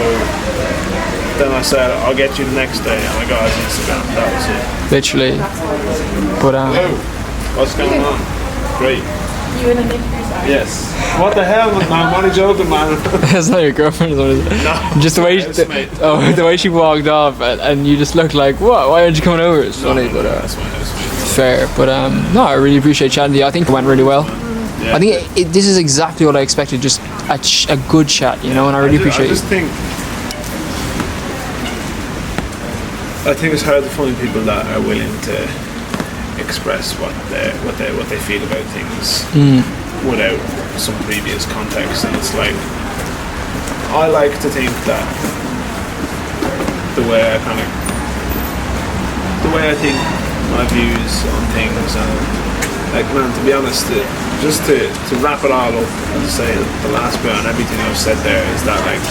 then I said, I'll get you the next day, and I got his Instagram. That was it. Literally. But hello. What's going on? Great. You and a Yes. What the hell, man? I'm only joking, man. That's not your girlfriend, is it? No. Just the way the way she walked off, and you just looked like, what? Why aren't you coming over? It's funny, but that's my house. Fair. But no, I really appreciate chatting to you. I think it went really well. Yeah. I think this is exactly what I expected. Just a good chat, and I really appreciate it. I think it's hard to find people that are willing to express what they feel about things without some previous context. And it's like, I like to think that the way I think my views on things, and like, man, to be honest, just to wrap it all up and to say the last bit on everything I've said there is that, like,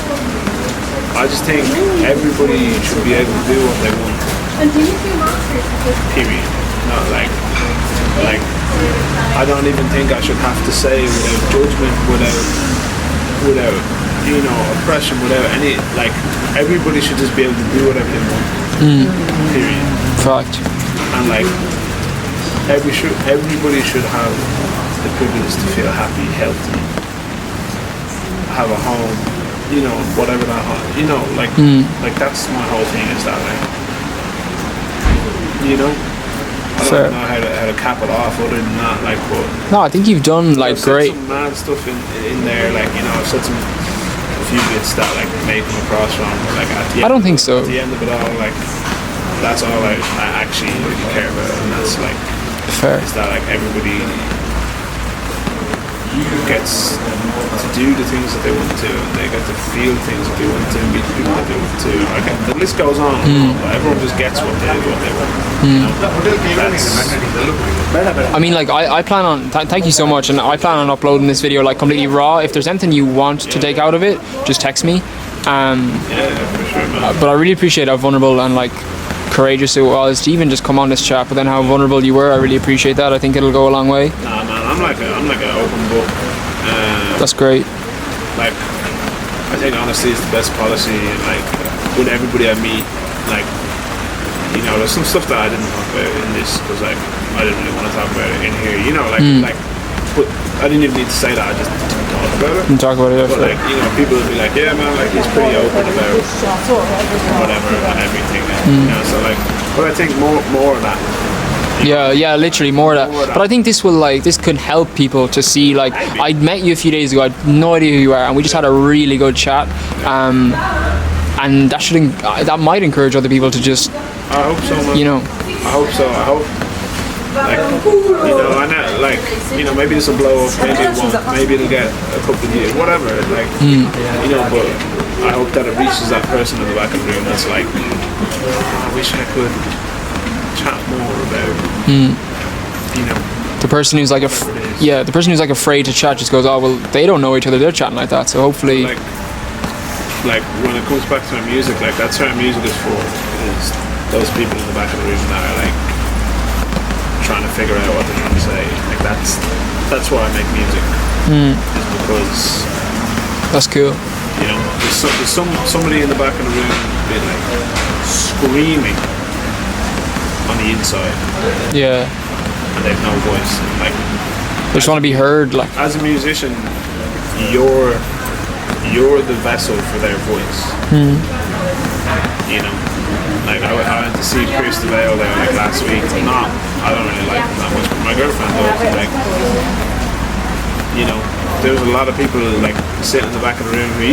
I just think everybody should be able to do what they want. Period. Not like I don't even think I should have to say without judgment, without oppression, without any, like, everybody should just be able to do whatever they want. Period. Fact. And like everybody should have the privilege to feel happy, healthy, have a home, whatever that home, like that's my whole thing, is that, like, I don't know how to cap it off other than that, like, but No, I think you've done, like, I've great. said some mad stuff in there, like, I've said a few bits that, like, may come across wrong, but, like, at the I don't think so. At the end of it all, like, that's all I actually really care about, and that's, like, Fair. is that, like, everybody gets to do the things that they want to, and they get to feel things that they want to, and meet the people that they want to. Like, the list goes on, but everyone just gets what they want. I mean, like, I plan on, thank you so much, and I plan on uploading this video, like, completely raw. If there's anything you want to take out of it, just text me. Yeah, for sure, man. But I really appreciate how vulnerable and, like, courageous it was to even just come on this chat, but then how vulnerable you were, I really appreciate that. I think it'll go a long way. Nah, man, I'm like an open book. That's great. Like, I think honesty is the best policy, and, like, with everybody I meet, like, there's some stuff that I didn't talk about in this because, like, I didn't really want to talk about it in here, like, but I didn't even need to say that, I just didn't talk about it. Talk about it. But, like, people would be like, yeah, man, like, he's pretty open about whatever and everything, and, so, like, but I think more of that. Yeah, literally more of that. But I think this could help people to see, like, I met you a few days ago, I had no idea who you are, and we just had a really good chat. And that might encourage other people to just, I hope so, man. I hope so. I hope, like, I know, like, maybe this will blow up, maybe it won't, maybe it'll get a couple of years, whatever, like, but I hope that it reaches that person in the back of the room that's like, I wish I could chat more about, the person who's like, the person who's like afraid to chat just goes, oh, well, they don't know each other, they're chatting like that, so hopefully. Like when it comes back to my music, like, that's what music is for, is those people in the back of the room that are, like, trying to figure out what they're trying to say. Like, that's why I make music, is because That's cool. There's somebody in the back of the room being, like, screaming on the inside, Yeah. and they've no voice. Like, They just want to be heard, like. as a musician, you're the vessel for their voice. Like, I went to see Pierce the Veil there, like, last week. I don't really like him that much, but my girlfriend does. Like, there's a lot of people, like, sitting in the back of the room who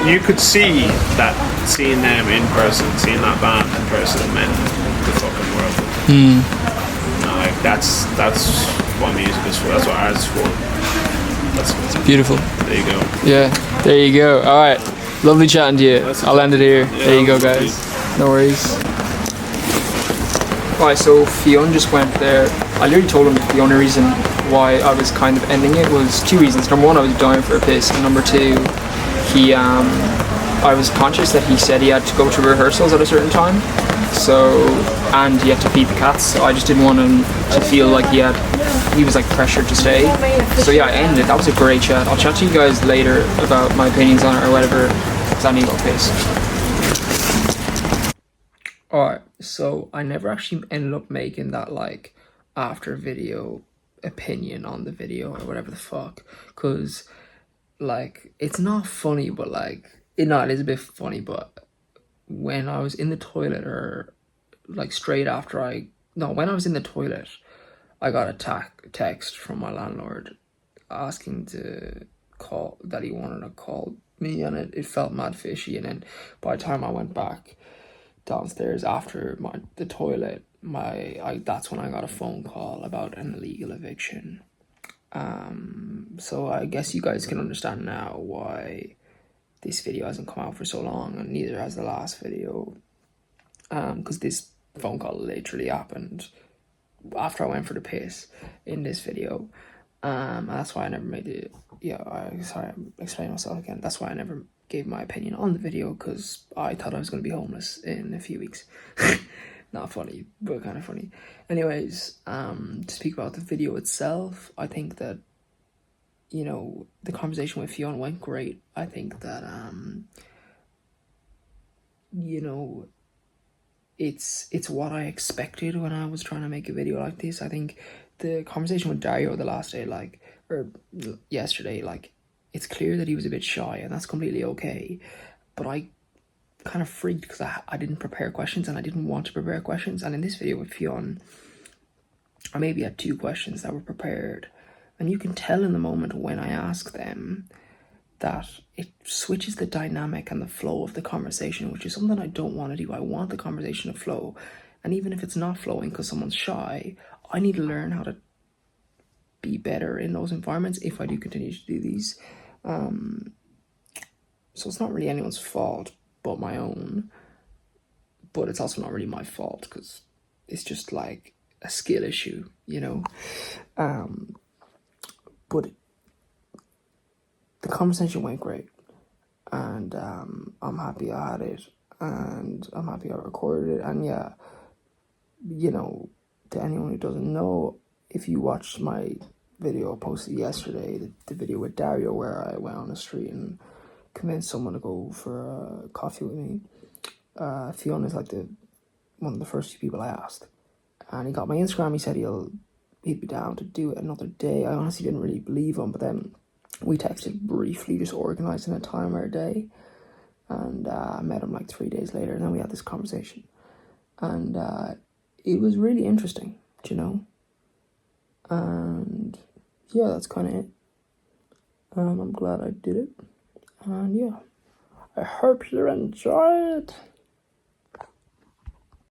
you could see that, seeing them in person, seeing that band in person meant the fucking world. Like, that's what music is for. That's what art is for. That's Beautiful. There you go. Yeah, there you go. All right, lovely chatting to you. I'll end it here. There you go, guys. No worries. Right, so Fionn just went there. I literally told him the only reason why I was kind of ending it was two reasons. Number one, I was dying for a piss, and number two, I was conscious that he said he had to go to rehearsals at a certain time, and he had to feed the cats, so I just didn't want him to feel like he was like pressured to stay. So yeah, I ended. That was a great chat. I'll chat to you guys later about my opinions on it or whatever, because I need to go piss. Alright, so I never actually ended up making that, like, after video opinion on the video or whatever the fuck, because, like, it's not funny, but, like, it is a bit funny, but when I was in the toilet, or, like, when I was in the toilet, I got a text from my landlord asking that he wanted to call me, and it felt mad fishy, and then by the time I went back downstairs after the toilet, that's when I got a phone call about an illegal eviction. So I guess you guys can understand now why this video hasn't come out for so long, and neither has the last video. Because this phone call literally happened after I went for the piss in this video. And that's why I never made it. Sorry, I'm explaining myself again. That's why I never gave my opinion on the video, because I thought I was going to be homeless in a few weeks. Not funny, but kind of funny. Anyways, to speak about the video itself, I think that, you know, the conversation with Fionn went great. I think that, you know, it's what I expected when I was trying to make a video like this. I think the conversation with Dario the last day, or yesterday, it's clear that he was a bit shy, and that's completely okay. But I kind of freaked because I didn't prepare questions, and I didn't want to prepare questions. And in this video with Fionn, I maybe had 2 questions that were prepared, and you can tell in the moment when I ask them that it switches the dynamic and the flow of the conversation, which is something I don't want to do. I want the conversation to flow, and even if it's not flowing because someone's shy, I need to learn how to be better in those environments if I do continue to do these. So it's not really anyone's fault but my own, but it's also not really my fault because it's just like a skill issue, you know. But the conversation went great, and I'm happy I had it, and I'm happy I recorded it. And yeah, you know, to anyone who doesn't know, if you watched my video I posted yesterday, the video with Dario where I went on the street and convinced someone to go for a coffee with me, Fionn is like one of the first few people I asked, and he got my Instagram. He said he'd be down to do it another day. I honestly didn't really believe him, but then we texted briefly, just organising a time or a day, and I met him like 3 days later, and then we had this conversation, and it was really interesting, you know. And yeah, that's kind of it. I'm glad I did it, and yeah, I hope you enjoyed.